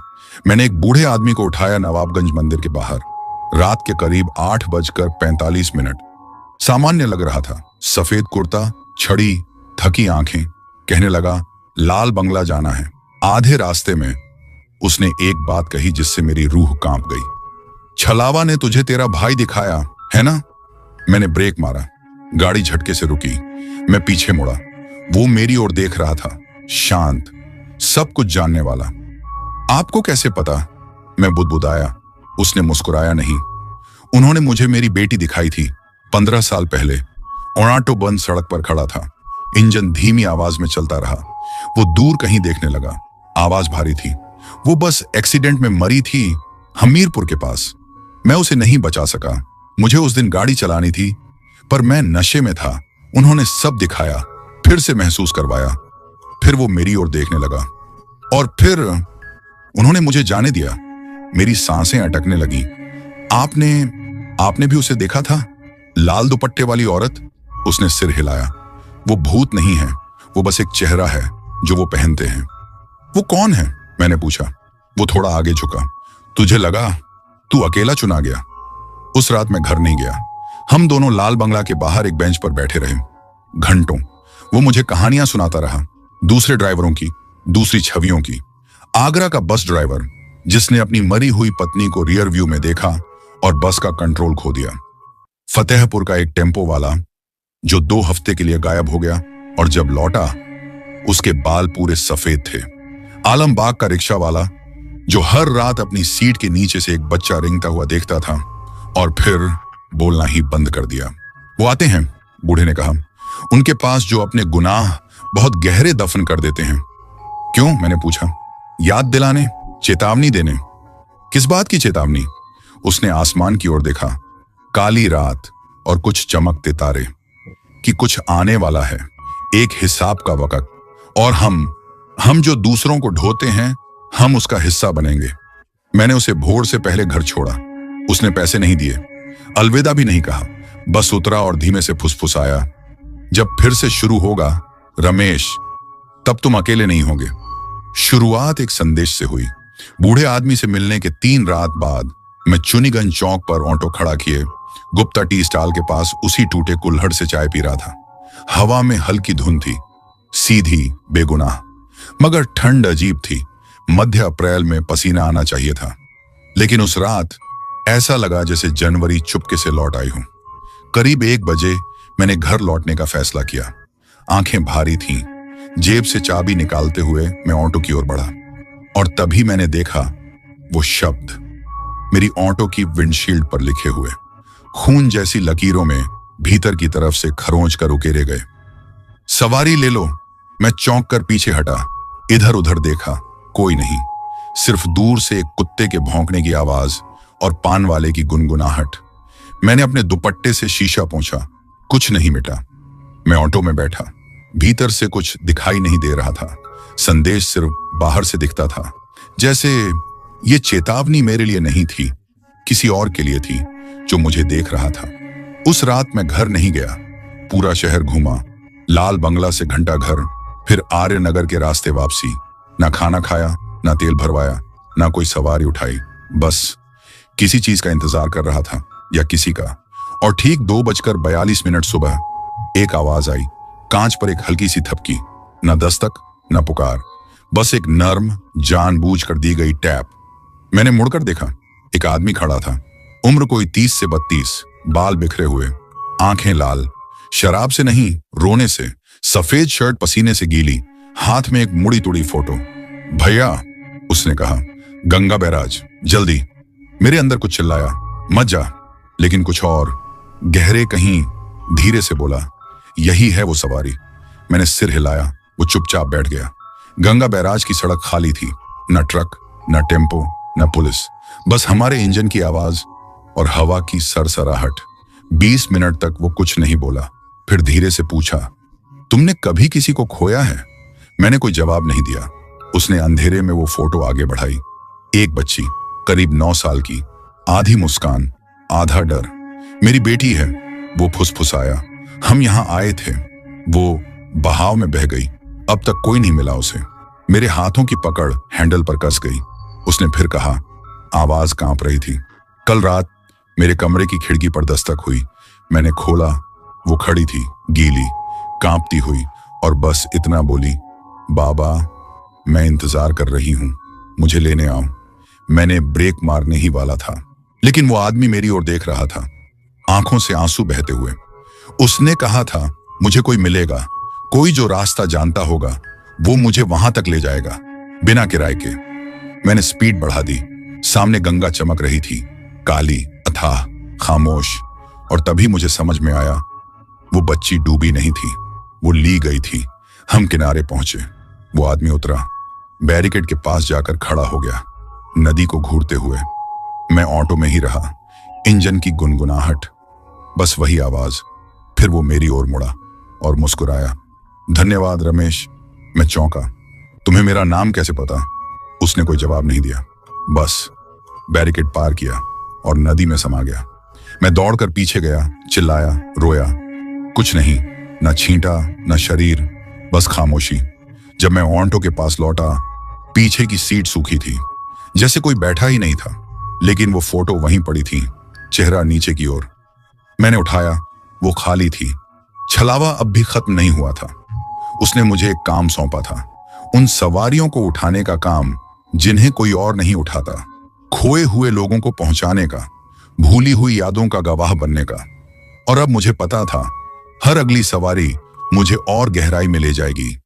मैंने एक बूढ़े आदमी को उठाया नवाबगंज मंदिर के बाहर, रात के करीब 8:45। सामान्य लग रहा था, सफेद कुर्ता, छड़ी, थकी आंखें। कहने लगा, लाल बंगला जाना है। आधे रास्ते में उसने एक बात कही जिससे मेरी रूह कांप गई। छलावा ने तुझे तेरा भाई दिखाया है ना? मैंने ब्रेक मारा, गाड़ी झटके से रुकी। मैं पीछे मुड़ा। वो मेरी ओर देख रहा था, शांत, सब कुछ जानने वाला। आपको कैसे पता? मैं बुदबुदाया। उसने मुस्कुराया नहीं। उन्होंने मुझे मेरी बेटी दिखाई थी, 15 साल पहले। ऑटो बंद सड़क पर खड़ा था, इंजन धीमी आवाज में चलता रहा। वो दूर कहीं देखने लगा, आवाज भारी थी। वो बस एक्सीडेंट में मरी थी, हमीरपुर के पास। मैं उसे नहीं बचा सका। मुझे उस दिन गाड़ी चलानी थी, पर मैं नशे में था। उन्होंने सब दिखाया, फिर से महसूस करवाया। फिर वो मेरी ओर देखने लगा, और फिर उन्होंने मुझे जाने दिया। मेरी सांसें अटकने लगी। आपने भी उसे देखा था? लाल दुपट्टे वाली औरत? उसने सिर हिलाया। वो भूत नहीं है, वो बस एक चेहरा है जो वो पहनते हैं। वो कौन है? मैंने पूछा। वो थोड़ा आगे झुका। तुझे लगा तू अकेला चुना गया? उस रात मैं घर नहीं गया। हम दोनों लाल बंगला के बाहर एक बेंच पर बैठे रहे घंटों। वो मुझे कहानियां सुनाता रहा, दूसरे ड्राइवरों की, दूसरी छवियों की। आगरा का बस ड्राइवर जिसने अपनी मरी हुई पत्नी को रियर व्यू में देखा और बस का कंट्रोल खो दिया। फतेहपुर का एक टेम्पो वाला जो 2 हफ्ते के लिए गायब हो गया और जब लौटा उसके बाल पूरे सफेद थे। आलमबाग का रिक्शा वाला जो हर रात अपनी सीट के नीचे से एक बच्चा रेंगता हुआ देखता था और फिर बोलना ही बंद कर दिया। वो आते हैं, बूढ़े ने कहा। उनके पास जो अपने गुनाह बहुत गहरे दफन कर देते हैं। क्यों? मैंने पूछा। याद दिलाने, चेतावनी देने। किस बात की चेतावनी? उसने आसमान की ओर देखा। काली रात और कुछ चमकते तारे कि कुछ आने वाला है, एक हिसाब का वक्त। और हम जो दूसरों को ढोते हैं, हम उसका हिस्सा बनेंगे। मैंने उसे भोर से पहले घर छोड़ा। उसने पैसे नहीं दिए, अलविदा भी नहीं कहा, बस उतरा और धीमे से फुसफुसाया, जब फिर से शुरू होगा रमेश, तब तुम अकेले नहीं होगे। शुरुआत एक संदेश से हुई। बूढ़े आदमी से मिलने के 3 रात बाद मैं चुनीगंज चौक पर ऑटो खड़ा किए गुप्ता टी स्टॉल के पास उसी टूटे कुल्हड़ से चाय पी रहा था। हवा में हल्की धुंध थी, सीधी, बेगुनाह, मगर ठंड अजीब थी। मध्य अप्रैल में पसीना आना चाहिए था, लेकिन उस रात ऐसा लगा जैसे जनवरी चुपके से लौट आई हूं। करीब 1 बजे मैंने घर लौटने का फैसला किया। आंखें भारी थीं। जेब से चाबी निकालते हुए मैं ऑटो की ओर बढ़ा और तभी मैंने देखा वो शब्द मेरी ऑटो की विंडशील्ड पर लिखे हुए, खून जैसी लकीरों में भीतर की तरफ से खरोंच कर उकेरे गए। सवारी ले लो। मैं चौंक कर पीछे हटा, इधर उधर देखा, कोई नहीं, सिर्फ दूर से एक कुत्ते के भौंकने की आवाज और पान वाले की गुनगुनाहट। मैंने अपने दुपट्टे से शीशा पोंछा, कुछ नहीं मिटा। मैं ऑटो में बैठा। भीतर से कुछ दिखाई नहीं दे रहा था। संदेश सिर्फ बाहर से दिखता था, जैसे ये चेतावनी मेरे लिए नहीं थी, किसी और के लिए थी जो मुझे देख रहा था। उस रात मैं घर नहीं गया। पूरा शहर घूमा, लाल बंगला से घंटा घर, फिर आर्य नगर के रास्ते वापसी। ना खाना खाया, ना तेल भरवाया, ना कोई सवारी उठाई। बस किसी चीज का इंतजार कर रहा था, या किसी का। और ठीक 2:42 सुबह एक आवाज आई। कांच पर एक हल्की सी थपकी। न दस्तक, न पुकार, बस एक नर्म, जानबूझकर दी गई टैप। मैंने मुड़कर देखा। एक आदमी खड़ा था, उम्र कोई 30 से 32, बाल बिखरे हुए, आंखें लाल, शराब से नहीं, रोने से, सफेद शर्ट पसीने से गीली, हाथ में एक मुड़ी तुड़ी फोटो। भैया, उसने कहा, गंगा बैराज, जल्दी। मेरे अंदर कुछ चिल्लाया, मत जा, लेकिन कुछ और गहरे कहीं धीरे से बोला, यही है वो सवारी। मैंने सिर हिलाया। वो चुपचाप बैठ गया। गंगा बैराज की सड़क खाली थी, न ट्रक, न टेम्पो, न पुलिस, बस हमारे इंजन की आवाज और हवा की सरसराहट। 20 मिनट तक वो कुछ नहीं बोला, फिर धीरे से पूछा, तुमने कभी किसी को खोया है? मैंने कोई जवाब नहीं दिया। उसने अंधेरे में वो फोटो आगे बढ़ाई। एक बच्ची, करीब 9 साल की, आधी मुस्कान, आधा डर। मेरी बेटी है, वो फुसफुसाया। हम यहां आए थे। वो बहाव में बह गई। अब तक कोई नहीं मिला उसे। मेरे हाथों की पकड़ हैंडल पर कस गई। उसने फिर कहा, आवाज कांप रही थी, कल रात मेरे कमरे की खिड़की पर दस्तक हुई। मैंने खोला, वो खड़ी थी, गीली, कांपती हुई, और बस इतना बोली, बाबा, मैं इंतजार कर रही हूं, मुझे लेने आओ। मैंने ब्रेक मारने ही वाला था, लेकिन वो आदमी मेरी ओर देख रहा था, आंखों से आंसू बहते हुए। उसने कहा था, मुझे कोई मिलेगा, कोई जो रास्ता जानता होगा, वो मुझे वहां तक ले जाएगा, बिना किराए के। मैंने स्पीड बढ़ा दी। सामने गंगा चमक रही थी, काली, अथाह, खामोश। और तभी मुझे समझ में आया, वो बच्ची डूबी नहीं थी, वो ली गई थी। हम किनारे पहुंचे। वो आदमी उतरा, बैरिकेड के पास जाकर खड़ा हो गया, नदी को घूरते हुए। मैं ऑटो में ही रहा। इंजन की गुनगुनाहट, बस वही आवाज। फिर वो मेरी ओर मुड़ा और मुस्कुराया, धन्यवाद रमेश। मैं चौंका, तुम्हें मेरा नाम कैसे पता? उसने कोई जवाब नहीं दिया, बस बैरिकेड पार किया और नदी में समा गया। मैं दौड़कर पीछे गया, चिल्लाया, रोया, कुछ नहीं, न छींटा, न शरीर, बस खामोशी। जब मैं ऑटो के पास लौटा पीछे की सीट सूखी थी, जैसे कोई बैठा ही नहीं था, लेकिन वो फोटो वहीं पड़ी थी, चेहरा नीचे की ओर। मैंने उठाया, वो खाली थी। छलावा अब भी खत्म नहीं हुआ था। उसने मुझे एक काम सौंपा था, उन सवारियों को उठाने का काम जिन्हें कोई और नहीं उठाता, खोए हुए लोगों को पहुंचाने का, भूली हुई यादों का गवाह बनने का। और अब मुझे पता था, हर अगली सवारी मुझे और गहराई में ले जाएगी,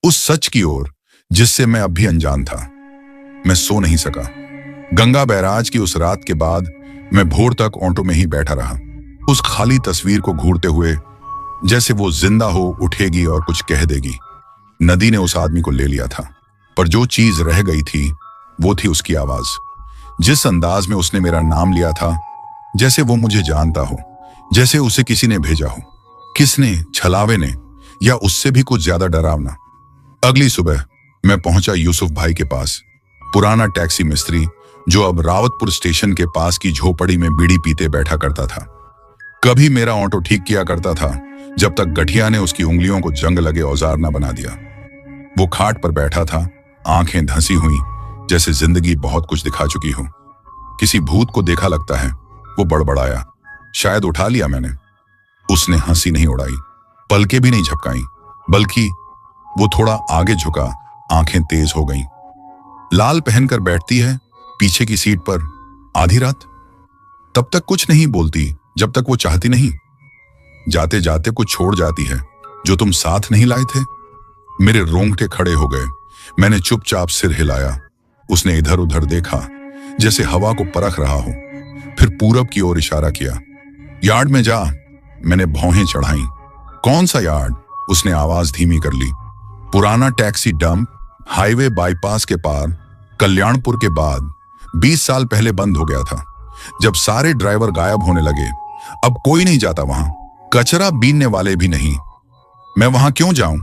उस सच की ओर जिससे मैं अब भी अनजान था। मैं सो नहीं सका। गंगा बैराज की उस रात के बाद मैं भोर तक ऑटो में ही बैठा रहा, उस खाली तस्वीर को घूरते हुए, जैसे वो जिंदा हो उठेगी और कुछ कह देगी। नदी ने उस आदमी को ले लिया था, पर जो चीज रह गई थी वो थी उसकी आवाज। जिस अंदाज में उसने मेरा नाम लिया था, जैसे वो मुझे जानता हो, जैसे उसे किसी ने भेजा हो। किसने? छलावे ने, या उससे भी कुछ ज्यादा डरावना। अगली सुबह मैं पहुंचा यूसुफ भाई के पास, पुराना टैक्सी मिस्त्री जो अब रावतपुर स्टेशन के पास की झोपड़ी में बीड़ी पीते बैठा करता था। कभी मेरा ऑटो ठीक किया करता था, जब तक गठिया ने उसकी उंगलियों को जंग लगे औजार न बना दिया। वो खाट पर बैठा था, आंखें धंसी हुई, जैसे जिंदगी बहुत कुछ दिखा चुकी हो। किसी भूत को देखा लगता है। वो बड़बड़ाया, शायद उठा लिया मैंने। उसने हंसी नहीं उड़ाई, पलकें भी नहीं झपकाई, बल्कि वो थोड़ा आगे झुका, आंखें तेज हो गईं। लाल पहनकर बैठती है पीछे की सीट पर आधी रात, तब तक कुछ नहीं बोलती जब तक वो चाहती नहीं। जाते जाते कुछ छोड़ जाती है जो तुम साथ नहीं लाए थे। मेरे रोंगटे खड़े हो गए। मैंने चुपचाप सिर हिलाया। उसने इधर उधर देखा, जैसे हवा को परख रहा हो, फिर पूरब की ओर इशारा किया। यार्ड में जा। मैंने भौहें चढ़ाई। कौन सा यार्ड? उसने आवाज धीमी कर ली। पुराना टैक्सी डंप, हाईवे बाईपास के पार, कल्याणपुर के बाद। 20 साल पहले बंद हो गया था, जब सारे ड्राइवर गायब होने लगे। अब कोई नहीं जाता वहां, कचरा बीनने वाले भी नहीं। मैं वहां क्यों जाऊं?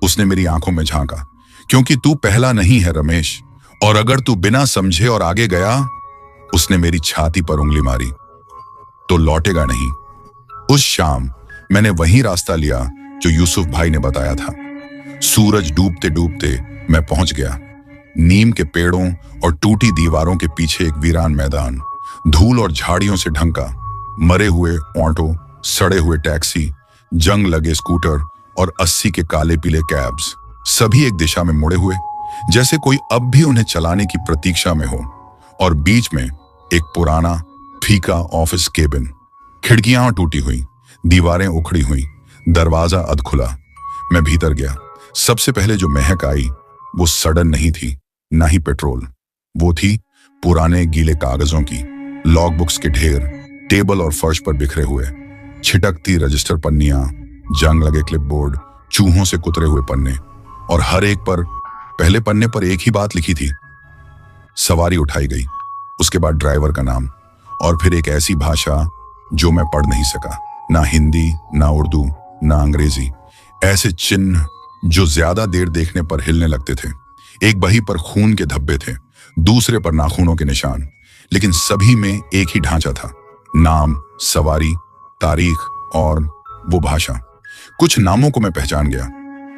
उसने मेरी आंखों में झांका। क्योंकि तू पहला नहीं है रमेश, और अगर तू बिना समझे और आगे गया, उसने मेरी छाती पर उंगली मारी, तो लौटेगा नहीं। उस शाम मैंने वही रास्ता लिया जो यूसुफ भाई ने बताया था। सूरज डूबते डूबते मैं पहुंच गया। नीम के पेड़ों और टूटी दीवारों के पीछे एक वीरान मैदान, धूल और झाड़ियों से ढंका। मरे हुए ऑटो, सड़े हुए टैक्सी, जंग लगे स्कूटर और 80 के काले पीले कैब्स, सभी एक दिशा में मुड़े हुए, जैसे कोई अब भी उन्हें चलाने की प्रतीक्षा में हो। और बीच में एक पुराना फीका ऑफिस केबिन, खिड़कियां टूटी हुई, दीवारें उखड़ी हुई, दरवाजा अधखुला। मैं भीतर गया। सबसे पहले जो महक आई वो सडन नहीं थी, ना ही पेट्रोल। वो थी पुराने गीले कागजों की, लॉग बुक्स के ढेर, टेबल और फर्श पर बिखरे हुए, छिटकती रजिस्टर पन्नियां, जंग लगे क्लिपबोर्ड, चूहों से कुतरे हुए पन्ने, और हर एक पर, पहले पन्ने पर एक ही बात लिखी थी। सवारी उठाई गई, उसके बाद ड्राइवर का नाम, और फिर एक ऐसी भाषा जो मैं पढ़ नहीं सका, ना हिंदी, ना उर्दू, ना अंग्रेजी। ऐसे चिन्ह जो ज्यादा देर देखने पर हिलने लगते थे। एक बही पर खून के धब्बे थे, दूसरे पर नाखूनों के निशान, लेकिन सभी में एक ही ढांचा था, नाम, सवारी, तारीख और वो भाषा। कुछ नामों को मैं पहचान गया।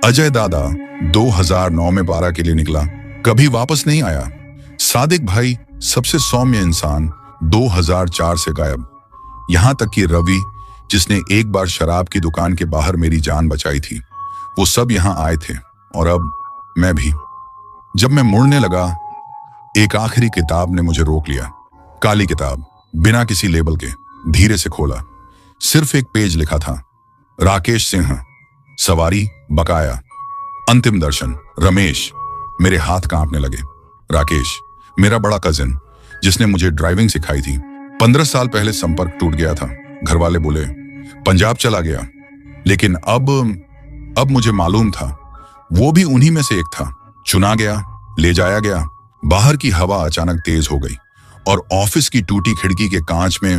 अजय दादा 2009 में 12 के लिए निकला, कभी वापस नहीं आया। सादिक भाई, सबसे सौम्य इंसान, 2004 से गायब। यहां तक कि रवि, जिसने एक बार शराब की दुकान के बाहर मेरी जान बचाई थी, वो सब यहां आए थे। और अब मैं भी। जब मैं मुड़ने लगा, एक आखिरी किताब ने मुझे रोक लिया। काली किताब, बिना किसी लेबल के, धीरे से खोला। सिर्फ एक पेज लिखा था, राकेश सिंह, सवारी, बकाया, अंतिम दर्शन, रमेश। मेरे हाथ कांपने लगे। राकेश, मेरा बड़ा कजिन, जिसने मुझे ड्राइविंग सिखाई थी। 15 साल पहले संपर्क टूट गया था। घर वाले बोले पंजाब चला गया, लेकिन अब मुझे मालूम था वो भी उन्हीं में से एक था। चुना गया, ले जाया गया। बाहर की हवा अचानक तेज हो गई और ऑफिस की टूटी खिड़की के कांच में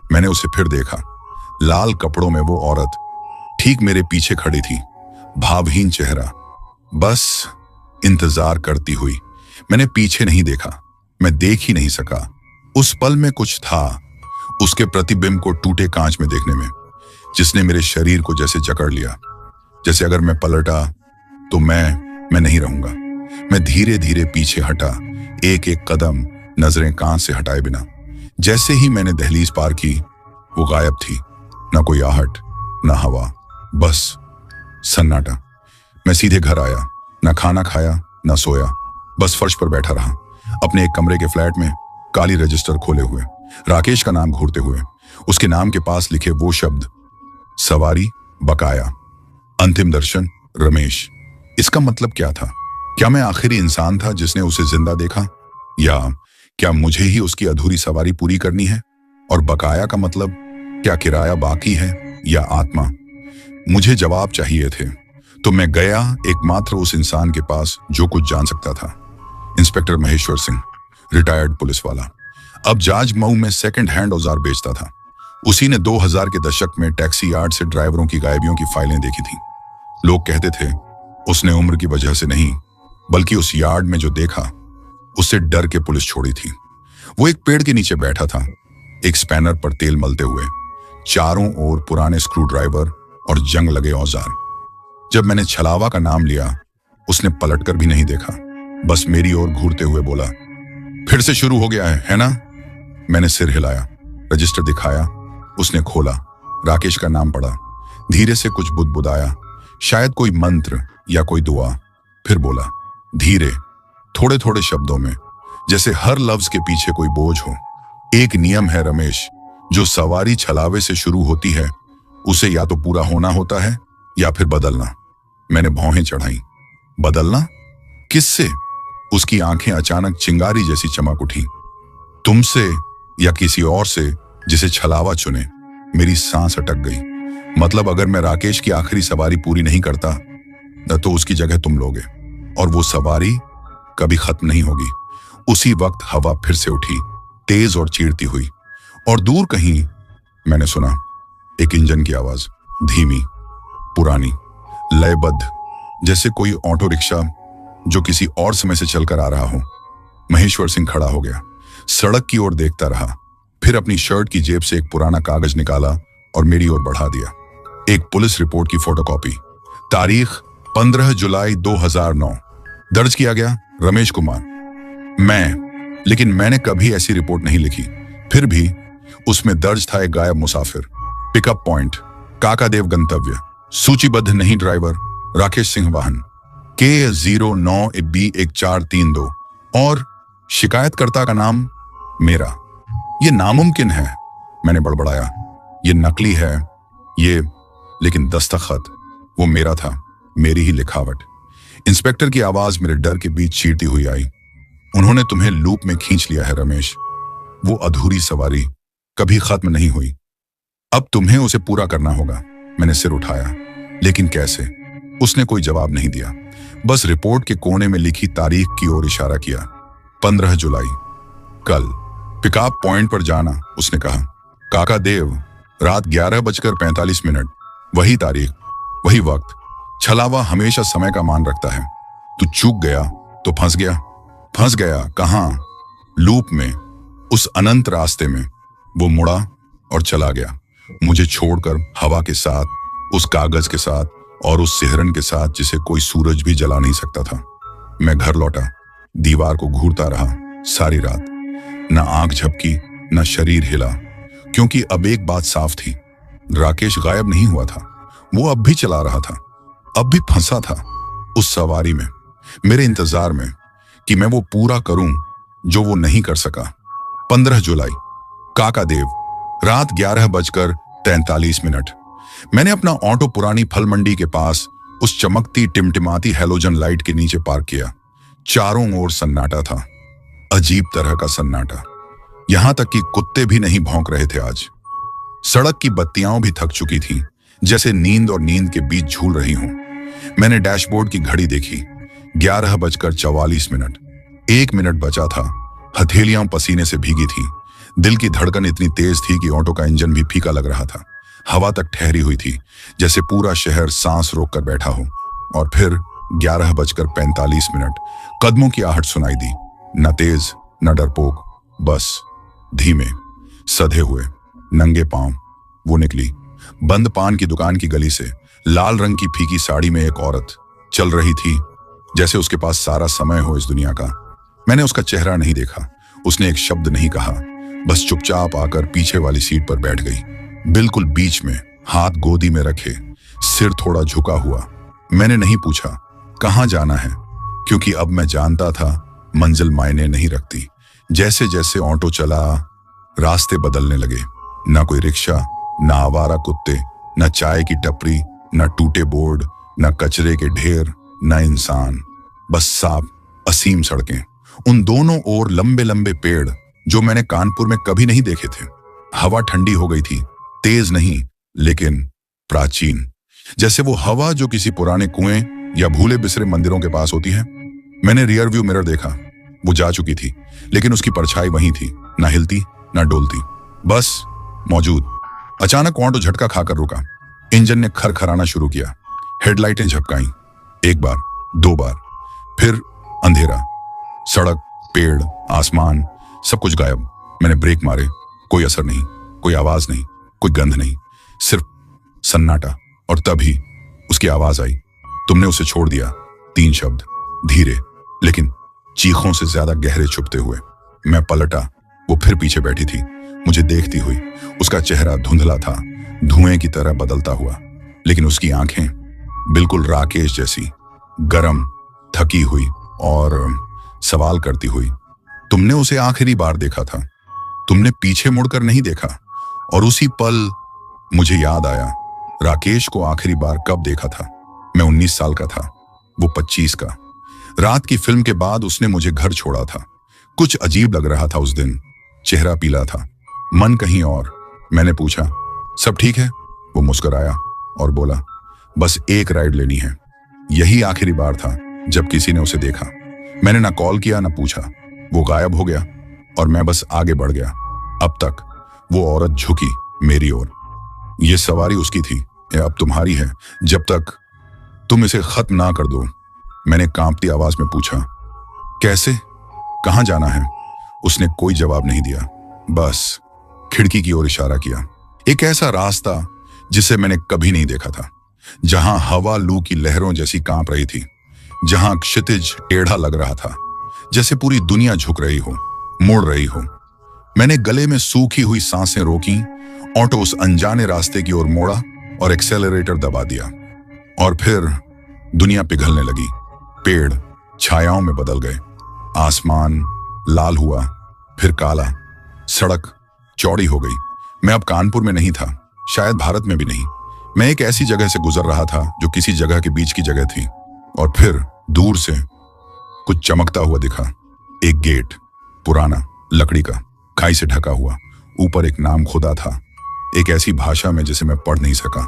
मैंने उसे फिर देखा। लाल कपड़ों में वो औरत ठीक मेरे पीछे खड़ी थी, भावहीन चेहरा, बस इंतजार करती हुई। मैंने पीछे नहीं देखा, मैं देख ही नहीं सका। उस पल में कुछ था, उसके प्रतिबिंब को टूटे कांच में देखने में, जिसने मेरे शरीर को जैसे जकड़ लिया। जैसे अगर मैं पलटा तो मैं नहीं रहूंगा। मैं धीरे धीरे पीछे हटा, एक एक कदम नजरें कान से हटाए बिना। जैसे ही मैंने दहलीज पार की, वो गायब थी। ना कोई आहट, ना हवा, बस सन्नाटा। मैं सीधे घर आया, ना खाना खाया, ना सोया, बस फर्श पर बैठा रहा, अपने एक कमरे के फ्लैट में, काली रजिस्टर खोले हुए, राकेश का नाम घूरते हुए, उसके नाम के पास लिखे वो शब्द, सवारी, बकाया, अंतिम दर्शन, रमेश। इसका मतलब क्या था? क्या मैं आखिरी इंसान था जिसने उसे जिंदा देखा, या क्या मुझे ही उसकी अधूरी सवारी पूरी करनी है? और बकाया का मतलब, क्या किराया बाकी है या आत्मा? मुझे जवाब चाहिए थे, तो मैं गया एकमात्र उस इंसान के पास जो कुछ जान सकता था। Inspector Maheshwar Singh, retired police वाला, अब जाज मऊ में सेकंड हैंड औजार बेचता था। उसी ने 2000 के दशक में टैक्सी यार्ड से ड्राइवरों की गायबियों की फाइलें देखी थी। लोग कहते थे उसने उम्र की वजह से नहीं, बल्कि उस यार्ड में जो देखा उससे डर के पुलिस छोड़ी थी। वो एक पेड़ के नीचे बैठा था, एक स्पैनर पर तेल मलते हुए, चारों ओर पुराने स्क्रू ड्राइवर और जंग लगे औजार। जब मैंने छलावा का नाम लिया, उसने पलटकर भी नहीं देखा, बस मेरी ओर घूरते हुए बोला, फिर से शुरू हो गया है ना? मैंने सिर हिलाया, रजिस्टर दिखाया, उसने खोला, राकेश का नाम पढ़ा, धीरे से कुछ बुदबुदाया, शायद कोई मंत्र या कोई दुआ, फिर बोला धीरे, थोड़े थोड़े शब्दों में, जैसे हर लफ्ज के पीछे कोई बोझ हो। एक नियम है रमेश, जो सवारी छलावे से शुरू होती है उसे या तो पूरा होना होता है या फिर बदलना। मैंने भौहें चढ़ाई। बदलना? किससे? उसकी आंखें अचानक चिंगारी जैसी चमक उठी। तुमसे या किसी और से जिसे छलावा चुने। मेरी सांस अटक गई। मतलब अगर मैं राकेश की आखिरी सवारी पूरी नहीं करता तो उसकी जगह तुम लोगे, और वो सवारी कभी खत्म नहीं होगी। उसी वक्त हवा फिर से उठी, तेज और चीरती हुई, और दूर कहीं मैंने सुना एक इंजन की आवाज, धीमी, पुरानी, लयबद्ध, जैसे कोई ऑटो रिक्शा जो किसी और समय से चलकर आ रहा हो। महेश्वर सिंह खड़ा हो गया, सड़क की ओर देखता रहा, फिर अपनी शर्ट की जेब से एक पुराना कागज निकाला और मेरी ओर बढ़ा दिया। एक पुलिस रिपोर्ट की फोटोकॉपी, तारीख 15 जुलाई 2009, दर्ज किया गया रमेश कुमार। लेकिन मैंने कभी ऐसी रिपोर्ट नहीं लिखी। फिर भी उसमें दर्ज था एक गायब मुसाफिर, पिकअप पॉइंट, काकादेव गंतव्य, सूचीबद्ध नहीं ड्राइवर, राकेश सिंह वाहन, K09B1432, और शिकायतकर्ता का नाम मेरा। ये नामुमकिन है, मैंने बड़बड़ाया। ये नकली है, ये, लेकिन दस्तखत वो मेरा था, मेरी ही लिखावट। इंस्पेक्टर की आवाज मेरे डर के बीच चीरती हुई आई। उन्होंने तुम्हें लूप में खींच लिया है रमेश। वो अधूरी सवारी कभी खत्म नहीं हुई, अब तुम्हें उसे पूरा करना होगा। मैंने सिर उठाया, लेकिन कैसे? उसने कोई जवाब नहीं दिया, बस रिपोर्ट के कोने में लिखी तारीख की ओर इशारा किया। 15 जुलाई, कल पिकअप पॉइंट पर जाना, उसने कहा। काकादेव, रात 11:45। वही तारीख, वही वक्त। छलावा हमेशा समय का मान रखता है। तू चूक गया तो फंस गया। फंस गया कहां? लूप में, उस अनंत रास्ते में। वो मुड़ा और चला गया, मुझे छोड़कर, हवा के साथ, उस कागज के साथ, और उस सिहरन के साथ जिसे कोई सूरज भी जला नहीं सकता था। मैं घर लौटा, दीवार को घूरता रहा सारी रात। न आंख झपकी, न शरीर हिला, क्योंकि अब एक बात साफ थी, राकेश गायब नहीं हुआ था। वो अब भी चला रहा था, अब भी फंसा था उस सवारी में, मेरे इंतजार में कि मैं वो पूरा करूं जो वो नहीं कर सका। 15 जुलाई, काकादेव, रात 11:43। मैंने अपना ऑटो पुरानी फल मंडी के पास उस चमकती टिमटिमाती हैलोजन लाइट के नीचे पार्क किया। चारों ओर सन्नाटा था, अजीब तरह का सन्नाटा, यहां तक कि कुत्ते भी नहीं भौंक रहे थे आज। सड़क की बत्तियां भी थक चुकी थीं, जैसे नींद और नींद के बीच झूल रही हूं। मैंने डैशबोर्ड की घड़ी देखी, 11:44। 1 मिनट बचा था। हथेलियां पसीने से भीगी थी, दिल की धड़कन इतनी तेज थी कि ऑटो का इंजन भी फीका लग रहा था। हवा तक ठहरी हुई थी, जैसे पूरा शहर सांस रोक कर बैठा हो। और फिर 11:45, कदमों की आहट सुनाई दी, न तेज न डरपोक, बस धीमे, सधे हुए, नंगे पांव। वो निकली बंद पान की दुकान की गली से। लाल रंग की फीकी साड़ी में एक औरत चल रही थी, जैसे उसके पास सारा समय हो इस दुनिया का। मैंने उसका चेहरा नहीं देखा, उसने एक शब्द नहीं कहा, बस चुपचाप आकर पीछे वाली सीट पर बैठ गई, बिल्कुल बीच में, हाथ गोदी में रखे, सिर थोड़ा झुका हुआ। मैंने नहीं पूछा कहाँ जाना है, क्योंकि अब मैं जानता था मंजिल मायने नहीं रखती। जैसे जैसे ऑटो चला, रास्ते बदलने लगे। ना कोई रिक्शा, ना आवारा कुत्ते, ना चाय की टपरी, ना टूटे बोर्ड, ना कचरे के ढेर, ना इंसान, बस साफ असीम सड़कें। उन दोनों ओर लंबे लंबे पेड़ जो मैंने कानपुर में कभी नहीं देखे थे। हवा ठंडी हो गई थी, तेज नहीं लेकिन प्राचीन, जैसे वो हवा जो किसी पुराने कुएं या भूले बिसरे मंदिरों के पास होती है। मैंने रियर व्यू मिरर देखा, वो जा चुकी थी, लेकिन उसकी परछाई वहीं थी, ना हिलती ना डोलती, बस मौजूद। अचानक ऑटो झटका खाकर रुका, इंजन ने खरखराना शुरू किया, हेडलाइटें झपकाईं, एक बार, दो बार, फिर अंधेरा, सड़क, पेड़, आसमान, सब कुछ गायब। मैंने ब्रेक मारे, कोई असर नहीं, कोई आवाज नहीं, कोई गंध नहीं, सिर्फ सन्नाटा। और तभी उसकी आवाज आई, तुमने उसे छोड़ दिया। 3 शब्द, धीरे लेकिन चीखों से ज्यादा गहरे छुपते हुए। मैं पलटा, वो फिर पीछे बैठी थी, मुझे देखती हुई। उसका चेहरा धुंधला था, धुएं की तरह बदलता हुआ, लेकिन उसकी आंखें बिल्कुल राकेश जैसी, गरम, थकी हुई और सवाल करती हुई। तुमने उसे आखिरी बार देखा था, तुमने पीछे मुड़कर नहीं देखा। और उसी पल मुझे याद आया, राकेश को आखिरी बार कब देखा था। मैं 19 साल का था, वो 25 का। रात की फिल्म के बाद उसने मुझे घर छोड़ा था। कुछ अजीब लग रहा था उस दिन, चेहरा पीला था, मन कहीं और। मैंने पूछा, सब ठीक है? वो मुस्कुराया और बोला, बस एक राइड लेनी है। यही आखिरी बार था जब किसी ने उसे देखा। मैंने ना कॉल किया ना पूछा, वो गायब हो गया और मैं बस आगे बढ़ गया। अब तक वो औरत झुकी मेरी ओर। ये सवारी उसकी थी, या अब तुम्हारी है, जब तक तुम इसे खत्म ना कर दो। मैंने कांपती आवाज में पूछा, कैसे, कहां जाना है? उसने कोई जवाब नहीं दिया, बस खिड़की की ओर इशारा किया। एक ऐसा रास्ता जिसे मैंने कभी नहीं देखा था, जहां हवा लू की लहरों जैसी कांप रही थी, जहां क्षितिज टेढ़ा लग रहा था, जैसे पूरी दुनिया झुक रही हो, मुड़ रही हो। मैंने गले में सूखी हुई सांसें रोकी, ऑटो उस अनजाने रास्ते की ओर मोड़ा और एक्सेलरेटर दबा दिया। और फिर दुनिया पिघलने लगी। पेड़ छायाओं में बदल गए, आसमान लाल हुआ, फिर काला, सड़क चौड़ी हो गई। मैं अब कानपुर में नहीं था, शायद भारत में भी नहीं। मैं एक ऐसी जगह से गुजर रहा था जो किसी जगह के बीच की जगह थी। और फिर दूर से कुछ चमकता हुआ दिखा। एक गेट, पुराना, लकड़ी का, खाई से ढका हुआ, ऊपर एक नाम खुदा था, एक ऐसी भाषा में जिसे मैं पढ़ नहीं सका,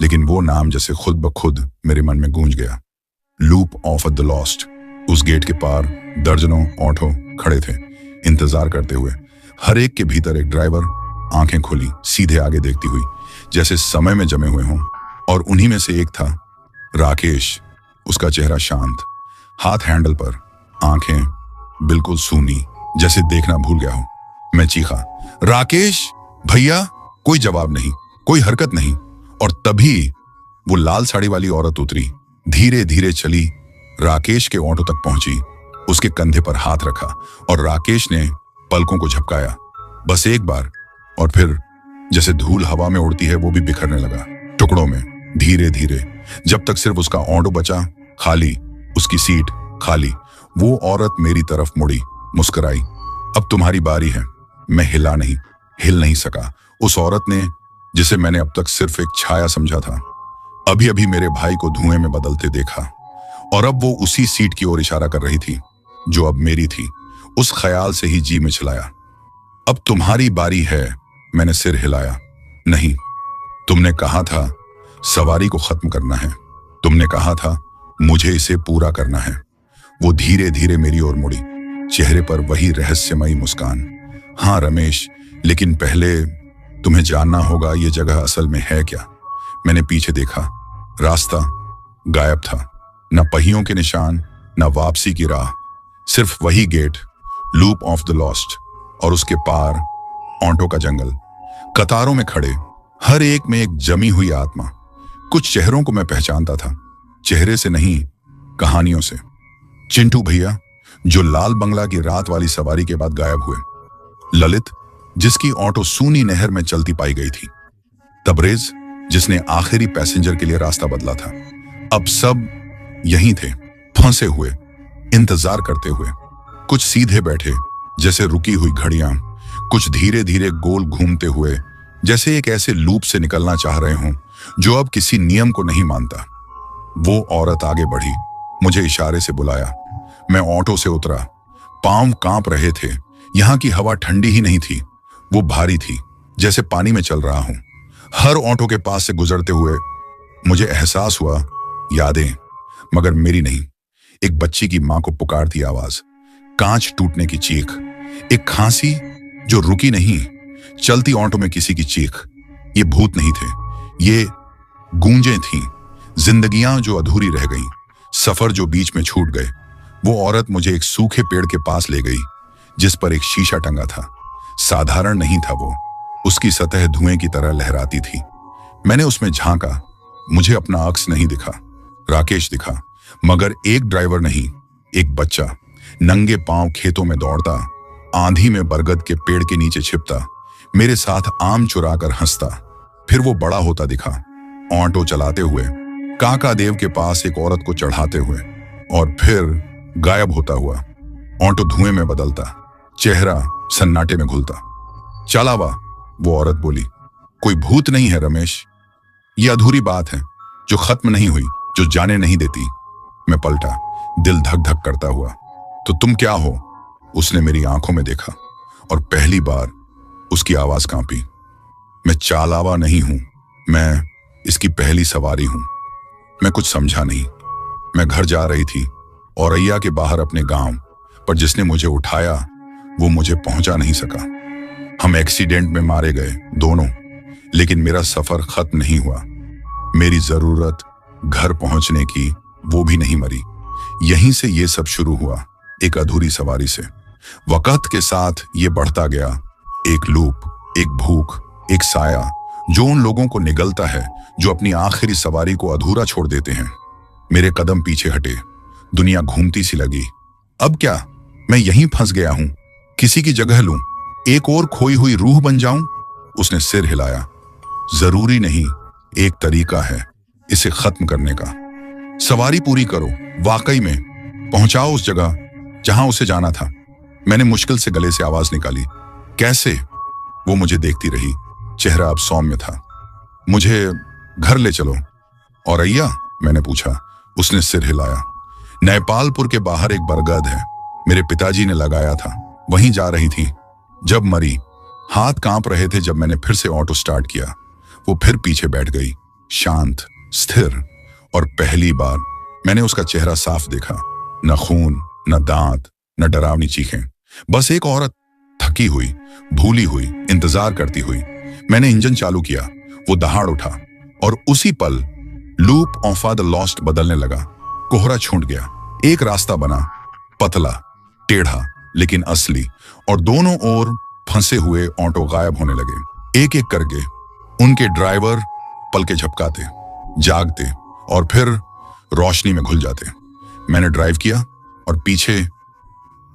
लेकिन वो नाम जैसे खुद ब खुद मेरे मन में गूंज गया। Loop of the lost. उस गेट के पार दर्जनों ऑटो खड़े थे, इंतजार करते हुए। हर एक के भीतर एक ड्राइवर, आंखें खुली, सीधे आगे देखती हुई, जैसे समय में जमे हुए हों। और उन्हीं में से एक था राकेश। उसका चेहरा शांत, हाथ हैंडल पर, आंखें बिल्कुल सूनी, जैसे देखना भूल गया हो। मैं चीखा, राकेश भैया! कोई जवाब नहीं, कोई हरकत नहीं। और तभी वो लाल साड़ी वाली औरत उतरी, धीरे धीरे चली, राकेश के ऑटो तक पहुंची, उसके कंधे पर हाथ रखा और राकेश ने पलकों को झपकाया, बस एक बार। और फिर जैसे धूल हवा में उड़ती है, वो भी बिखरने लगा, टुकड़ों में, धीरे धीरे, जब तक सिर्फ उसका ऑटो बचा, खाली, उसकी सीट खाली। वो औरत मेरी तरफ मुड़ी, मुस्कुराई, अब तुम्हारी बारी है। मैं हिल नहीं सका। उस औरत ने, जिसे मैंने अब तक सिर्फ एक छाया समझा था, अभी अभी मेरे भाई को धुएं में बदलते देखा, और अब वो उसी सीट की ओर इशारा कर रही थी जो अब मेरी थी। उस ख्याल से ही जी में चलाया। अब तुम्हारी बारी है। मैंने सिर हिलाया। नहीं, तुमने कहा था सवारी को खत्म करना है, तुमने कहा था मुझे इसे पूरा करना है। वो धीरे धीरे मेरी ओर मुड़ी, चेहरे पर वही रहस्यमयी मुस्कान। हाँ रमेश, लेकिन पहले तुम्हें जानना होगा ये जगह असल में है क्या। मैंने पीछे देखा, रास्ता गायब था, न पहियों के निशान, न वापसी की राह, सिर्फ वही gate, loop of the lost, और उसके पार ऑटो का जंगल, कतारों में खड़े, हर एक में एक जमी हुई आत्मा। कुछ चेहरों को मैं पहचानता था, चेहरे से नहीं कहानियों से। चिंटू भैया, जो लाल बंगला की रात वाली सवारी के बाद गायब हुए। ललित, जिसकी ऑटो सूनी नहर में चलती पाई गई थी। तबरेज, जिसने आखिरी पैसेंजर के लिए रास्ता बदला था। अब सब यहीं थे, फंसे हुए, इंतजार करते हुए। कुछ सीधे बैठे जैसे रुकी हुई घड़ियां, कुछ धीरे धीरे गोल घूमते हुए जैसे एक ऐसे लूप से निकलना चाह रहे हों जो अब किसी नियम को नहीं मानता। वो औरत आगे बढ़ी, मुझे इशारे से बुलाया। मैं ऑटो से उतरा। पांव कांप रहे थे। यहाँ की हवा ठंडी ही नहीं थी, वो भारी थी, जैसे पानी में चल रहा हूं। हर ऑटो के पास से गुजरते हुए मुझे एहसास हुआ, यादें, मगर मेरी नहीं। एक बच्ची की मां को पुकारती आवाज, कांच टूटने की चीख, एक खांसी जो रुकी नहीं, चलती ऑटो में किसी की चीख। ये भूत नहीं थे, ये गूंजें थीं, जिंदगियां जो अधूरी रह गईं, सफर जो बीच में छूट गए। वो औरत मुझे एक सूखे पेड़ के पास ले गई जिस पर एक शीशा टंगा था। साधारण नहीं था वो, उसकी सतह धुएं की तरह लहराती थी। मैंने उसमें झांका। मुझे अपना अक्स नहीं दिखा, राकेश दिखा, मगर एक ड्राइवर नहीं, एक बच्चा, नंगे पांव खेतों में दौड़ता, आंधी में बरगद के पेड़ के नीचे छिपता, मेरे साथ आम चुराकर हंसता। फिर वो बड़ा होता दिखा, ऑटो चलाते हुए, काका देव के पास एक औरत को चढ़ाते हुए, और फिर गायब होता हुआ। ऑटो धुएं में बदलता, चेहरा सन्नाटे में घुलता। चलावा, वो औरत बोली, कोई भूत नहीं है रमेश, ये अधूरी बात है जो खत्म नहीं हुई, जो जाने नहीं देती। मैं पलटा, दिल धक धक करता हुआ। तो तुम क्या हो? उसने मेरी आंखों में देखा और पहली बार उसकी आवाज कांपी। मैं चालावा नहीं हूं, मैं इसकी पहली सवारी हूं। मैं कुछ समझा नहीं। मैं घर जा रही थी, औरैया के बाहर अपने गांव, पर जिसने मुझे उठाया वो मुझे पहुंचा नहीं सका। हम एक्सीडेंट में मारे गए दोनों, लेकिन मेरा सफर खत्म नहीं हुआ। मेरी जरूरत घर पहुंचने की, वो भी नहीं मरी। यहीं से ये सब शुरू हुआ, एक अधूरी सवारी से। वक्त के साथ ये बढ़ता गया, एक लूप, एक भूख, एक साया जो उन लोगों को निगलता है जो अपनी आखिरी सवारी को अधूरा छोड़ देते हैं। मेरे कदम पीछे हटे, दुनिया घूमती सी लगी। अब क्या? मैं यहीं फंस गया हूं, किसी की जगह लूं, एक और खोई हुई रूह बन जाऊं? उसने सिर हिलाया। जरूरी नहीं, एक तरीका है इसे खत्म करने का। सवारी पूरी करो, वाकई में पहुंचाओ उस जगह जहां उसे जाना था। मैंने मुश्किल से गले से आवाज निकाली, कैसे? वो मुझे देखती रही, चेहरा अब सौम्य था। मुझे घर ले चलो। औरैया? मैंने पूछा। उसने सिर हिलाया। नेपालपुर के बाहर एक बरगद है, मेरे पिताजी ने लगाया था, वहीं जा रही थी जब मरी। हाथ कांप रहे थे जब मैंने फिर से ऑटो स्टार्ट किया। वो फिर पीछे बैठ गई, शांत, स्थिर, और पहली बार मैंने उसका चेहरा साफ देखा। न खून, न दांत, न डरावनी चीखें, बस एक औरत, थकी हुई, भूली हुई, इंतजार करती हुई। मैंने इंजन चालू किया, वो दहाड़ उठा, और उसी पल लूप ऑफ द लॉस्ट बदलने लगा। कोहरा छूट गया, एक रास्ता बना, पतला, टेढ़ा, लेकिन असली, और दोनों ओर फंसे हुए ऑटो गायब होने लगे। एक एक करके उनके ड्राइवर पलके झपकाते, जागते, और फिर रोशनी में घुल जाते। मैंने ड्राइव किया और पीछे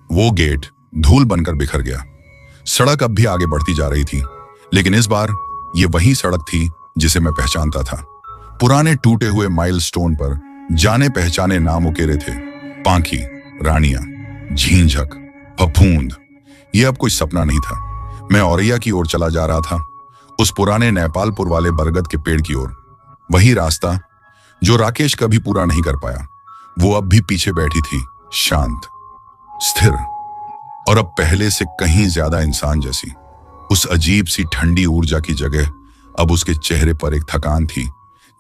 वो गेट धूल बनकर बिखर गया। सड़क अब भी आगे बढ़ती जा रही थी, लेकिन इस बार ये वही सड़क थी जिसे मैं पहचानता था। पुराने टूटे हुए माइलस्टोन पर जाने पहचाने नाम उकेरे थे, पांखी, रानिया, झींझक, फफूंद। ये अब कोई सपना नहीं था। मैं औरैया की ओर चला जा रहा था, उस पुराने नेपालपुर वाले बरगद के पेड़ की ओर। वही रास्ता जो राकेश कभी पूरा नहीं कर पाया। वो अब भी पीछे बैठी थी, शांत, स्थिर, और अब पहले से कहीं ज्यादा इंसान जैसी। उस अजीब सी ठंडी ऊर्जा की जगह अब उसके चेहरे पर एक थकान थी,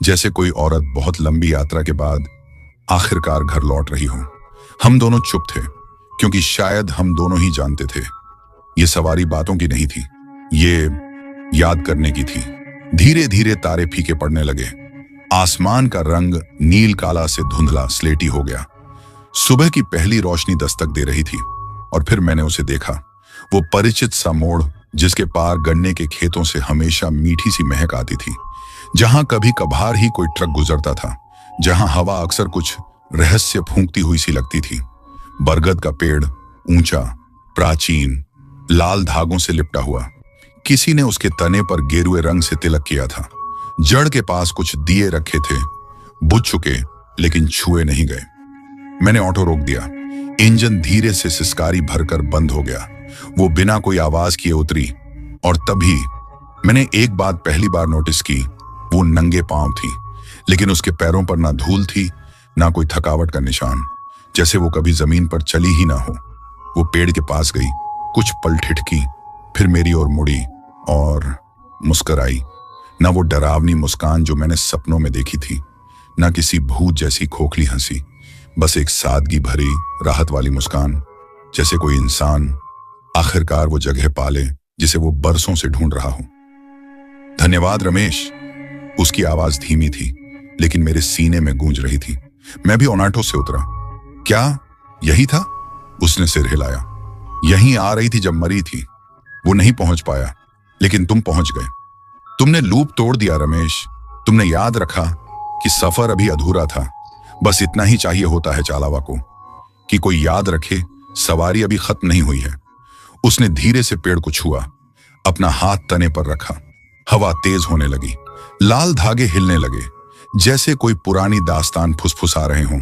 जैसे कोई औरत बहुत लंबी यात्रा के बाद आखिरकार घर लौट रही हो। हम दोनों चुप थे, क्योंकि शायद हम दोनों ही जानते थे ये सवारी बातों की नहीं थी, ये याद करने की थी। धीरे धीरे तारे फीके पड़ने लगे। आसमान का रंग नील काला से धुंधला स्लेटी हो गया। सुबह की पहली रोशनी दस्तक दे रही थी, और फिर मैंने उसे देखा। वो परिचित सा मोड़ जिसके पार गन्ने के खेतों से हमेशा मीठी सी महक आती थी, जहां कभी कभार ही कोई ट्रक गुजरता था, जहां हवा अक्सर कुछ रहस्य फूंकती हुई सी लगती थी। बरगद का पेड़, ऊंचा, प्राचीन, लाल धागों से लिपटा हुआ। किसी ने उसके तने पर गेरुए रंग से तिलक किया था। जड़ के पास कुछ दिए रखे थे, बुझ चुके लेकिन छुए नहीं गए। मैंने ऑटो रोक दिया। इंजन धीरे से सिसकारी भरकर बंद हो गया। वो बिना कोई आवाज किए उतरी और तभी मैंने एक बात पहली बार नोटिस की। वो नंगे पांव थी, लेकिन उसके पैरों पर ना धूल थी, ना कोई थकावट का निशान, जैसे वो कभी जमीन पर चली ही ना हो। वो पेड़ के पास गई, कुछ पल ठिठकी, फिर मेरी ओर मुड़ी और मुस्कुराई। ना वो डरावनी मुस्कान जो मैंने सपनों में देखी थी, ना किसी भूत जैसी खोखली हंसी, बस एक सादगी भरी राहत वाली मुस्कान, जैसे कोई इंसान आखिरकार वो जगह पाले जिसे वो बरसों से ढूंढ रहा हो। धन्यवाद रमेश। उसकी आवाज धीमी थी, लेकिन मेरे सीने में गूंज रही थी। मैं भी ऑटो से उतरा। क्या यही था? उसने सिर हिलाया। यहीं आ रही थी जब मरी थी। वो नहीं पहुंच पाया, लेकिन तुम पहुंच गए। तुमने लूप तोड़ दिया रमेश। तुमने याद रखा कि सफर अभी अधूरा था। बस इतना ही चाहिए होता है चालावा को, कि कोई याद रखे सवारी अभी खत्म नहीं हुई है। उसने धीरे से पेड़ को छुआ, अपना हाथ तने पर रखा। हवा तेज होने लगी, लाल धागे हिलने लगे, जैसे कोई पुरानी दास्तान फुसफुसा रहे हों।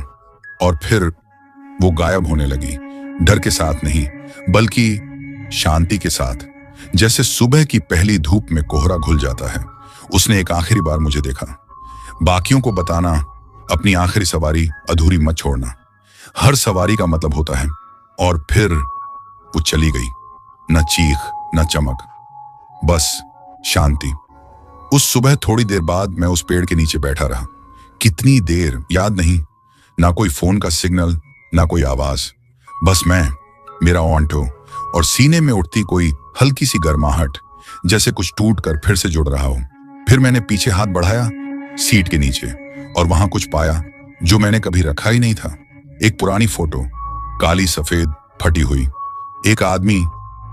और फिर वो गायब होने लगी, डर के साथ नहीं, बल्कि शांति के साथ, जैसे सुबह की पहली धूप में कोहरा घुल जाता है। उसने एक आखिरी बार मुझे देखा। बाकियों को बताना, अपनी आखिरी सवारी अधूरी मत छोड़ना। हर सवारी का मतलब होता है। और फिर वो चली गई। न चीख, न चमक, बस शांति। उस सुबह थोड़ी देर बाद मैं उस पेड़ के नीचे बैठा रहा। कितनी देर याद नहीं। ना कोई फोन का सिग्नल, ना कोई आवाज, बस मैं, मेरा ऑटो और सीने में उठती कोई हल्की सी गर्माहट, जैसे कुछ टूट कर फिर से जुड़ रहा हो। फिर मैंने पीछे हाथ बढ़ाया सीट के नीचे, और वहां कुछ पाया जो मैंने कभी रखा ही नहीं था। एक पुरानी फोटो, काली सफेद फटी हुई। एक आदमी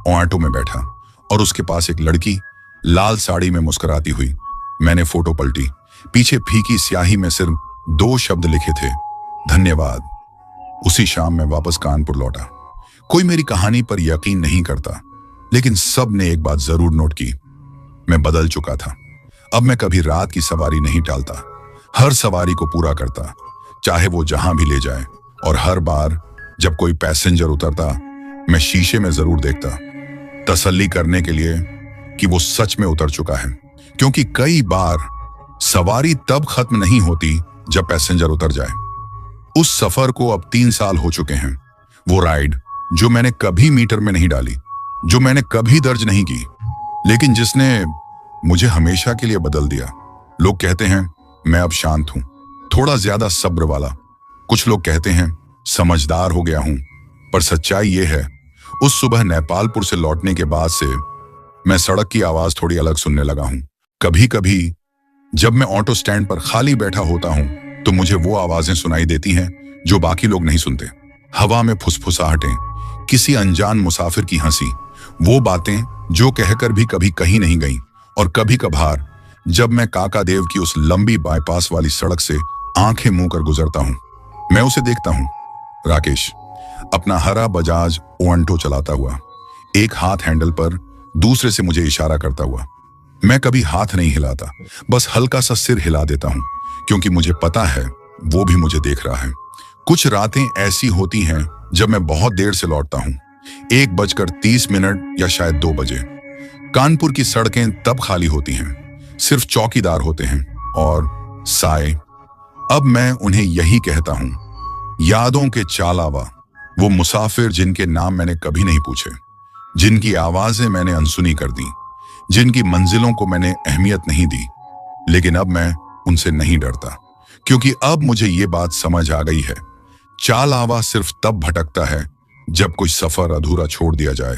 ऑटो में बैठा और उसके पास एक लड़की लाल साड़ी में मुस्कुराती हुई। मैंने फोटो पलटी। पीछे फीकी स्याही में सिर्फ 2 शब्द लिखे थे, धन्यवाद। उसी शाम मैं वापस कानपुर लौटा। कोई मेरी कहानी पर यकीन नहीं करता, लेकिन सब ने एक बात जरूर नोट की, मैं बदल चुका था। अब मैं कभी रात की सवारी नहीं टालता, हर सवारी को पूरा करता, चाहे वो जहां भी ले जाए। और हर बार जब कोई पैसेंजर उतरता, मैं शीशे में जरूर देखता, तसल्ली करने के लिए कि वो सच में उतर चुका है। क्योंकि कई बार सवारी तब खत्म नहीं होती जब पैसेंजर उतर जाए। उस सफर को अब 3 साल हो चुके हैं। वो राइड जो मैंने कभी मीटर में नहीं डाली, जो मैंने कभी दर्ज नहीं की, लेकिन जिसने मुझे हमेशा के लिए बदल दिया। लोग कहते हैं मैं अब शांत हूं, थोड़ा ज्यादा सब्र वाला। कुछ लोग कहते हैं समझदार हो गया हूं, पर सच्चाई ये है, उस सुबह नेपालपुर से लौटने के बाद से मैं सड़क की आवाज थोड़ी अलग सुनने लगा हूं। कभी कभी जब मैं ऑटो स्टैंड पर खाली बैठा होता हूं, तो मुझे वो आवाजें सुनाई देती हैं जो बाकी लोग नहीं सुनते। हवा में फुसफुसाहटें, किसी अनजान मुसाफिर की हंसी, वो बातें जो कहकर भी कभी कहीं नहीं गईं। और कभी कभार जब मैं काका देव की उस लंबी बाईपास वाली सड़क से आंखें मुंह कर गुजरता हूं, मैं उसे देखता हूं, राकेश, अपना हरा बजाज ओंटो चलाता हुआ, एक हाथ हैंडल पर, दूसरे से मुझे इशारा करता हुआ। मैं कभी हाथ नहीं हिलाता, बस हल्का सा सिर हिला देता हूं, क्योंकि मुझे पता है वो भी मुझे देख रहा है। कुछ रातें ऐसी होती हैं जब मैं बहुत देर से लौटता हूं, 1:30 या शायद 2 बजे। कानपुर की सड़कें तब खाली होती हैं, सिर्फ चौकीदार होते हैं और साए। अब मैं उन्हें यही कहता हूं, यादों के चालावा, वो मुसाफिर जिनके नाम मैंने कभी नहीं पूछे, जिनकी आवाजें मैंने अनसुनी कर दी, जिनकी मंजिलों को मैंने अहमियत नहीं दी। लेकिन अब मैं उनसे नहीं डरता, क्योंकि अब मुझे ये बात समझ आ गई है, चालावा सिर्फ तब भटकता है जब कोई सफर अधूरा छोड़ दिया जाए।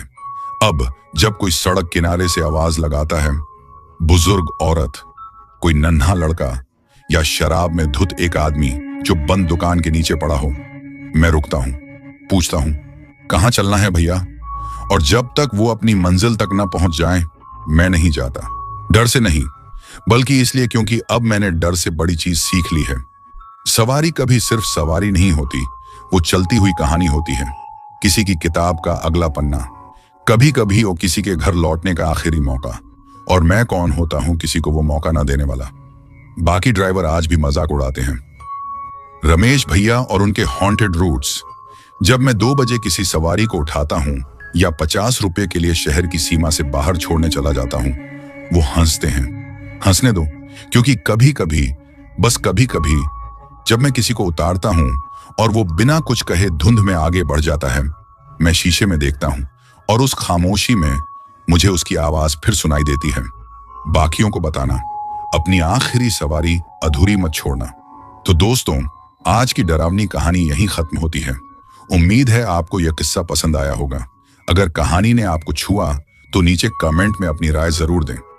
अब जब कोई सड़क किनारे से आवाज लगाता है, बुजुर्ग औरत, कोई नन्हा लड़का या शराब में धुत एक आदमी जो बंद दुकान के नीचे पड़ा हो, मैं रुकता हूं, पूछता हूं, कहां चलना है भैया? और जब तक वो अपनी मंजिल तक ना पहुंच जाएं, मैं नहीं जाता। डर से नहीं, बल्कि इसलिए क्योंकि अब मैंने डर से बड़ी चीज सीख ली है। सवारी कभी सिर्फ सवारी नहीं होती, वो चलती हुई कहानी होती है। किसी की किताब का अगला पन्ना, कभी कभी वो किसी के घर लौटने का आखिरी मौका। और मैं कौन होता हूं किसी को वो मौका ना देने वाला। बाकी ड्राइवर आज भी मजाक उड़ाते हैं। रमेश भैया और उनके हॉन्टेड रूट्स। जब मैं 2 बजे किसी सवारी को उठाता हूं या 50 रुपए के लिए शहर की सीमा से बाहर छोड़ने चला जाता हूं, वो हंसते हैं। हंसने दो, क्योंकि कभी कभी, बस कभी कभी, जब मैं किसी को उतारता हूं और वो बिना कुछ कहे धुंध में आगे बढ़ जाता है, मैं शीशे में देखता हूं और उस खामोशी में मुझे उसकी आवाज फिर सुनाई देती है। बाकियों को बताना, अपनी आखिरी सवारी अधूरी मत छोड़ना। तो दोस्तों, आज की डरावनी कहानी यहीं खत्म होती है। उम्मीद है आपको यह किस्सा पसंद आया होगा। अगर कहानी ने आपको छुआ तो नीचे कमेंट में अपनी राय जरूर दें।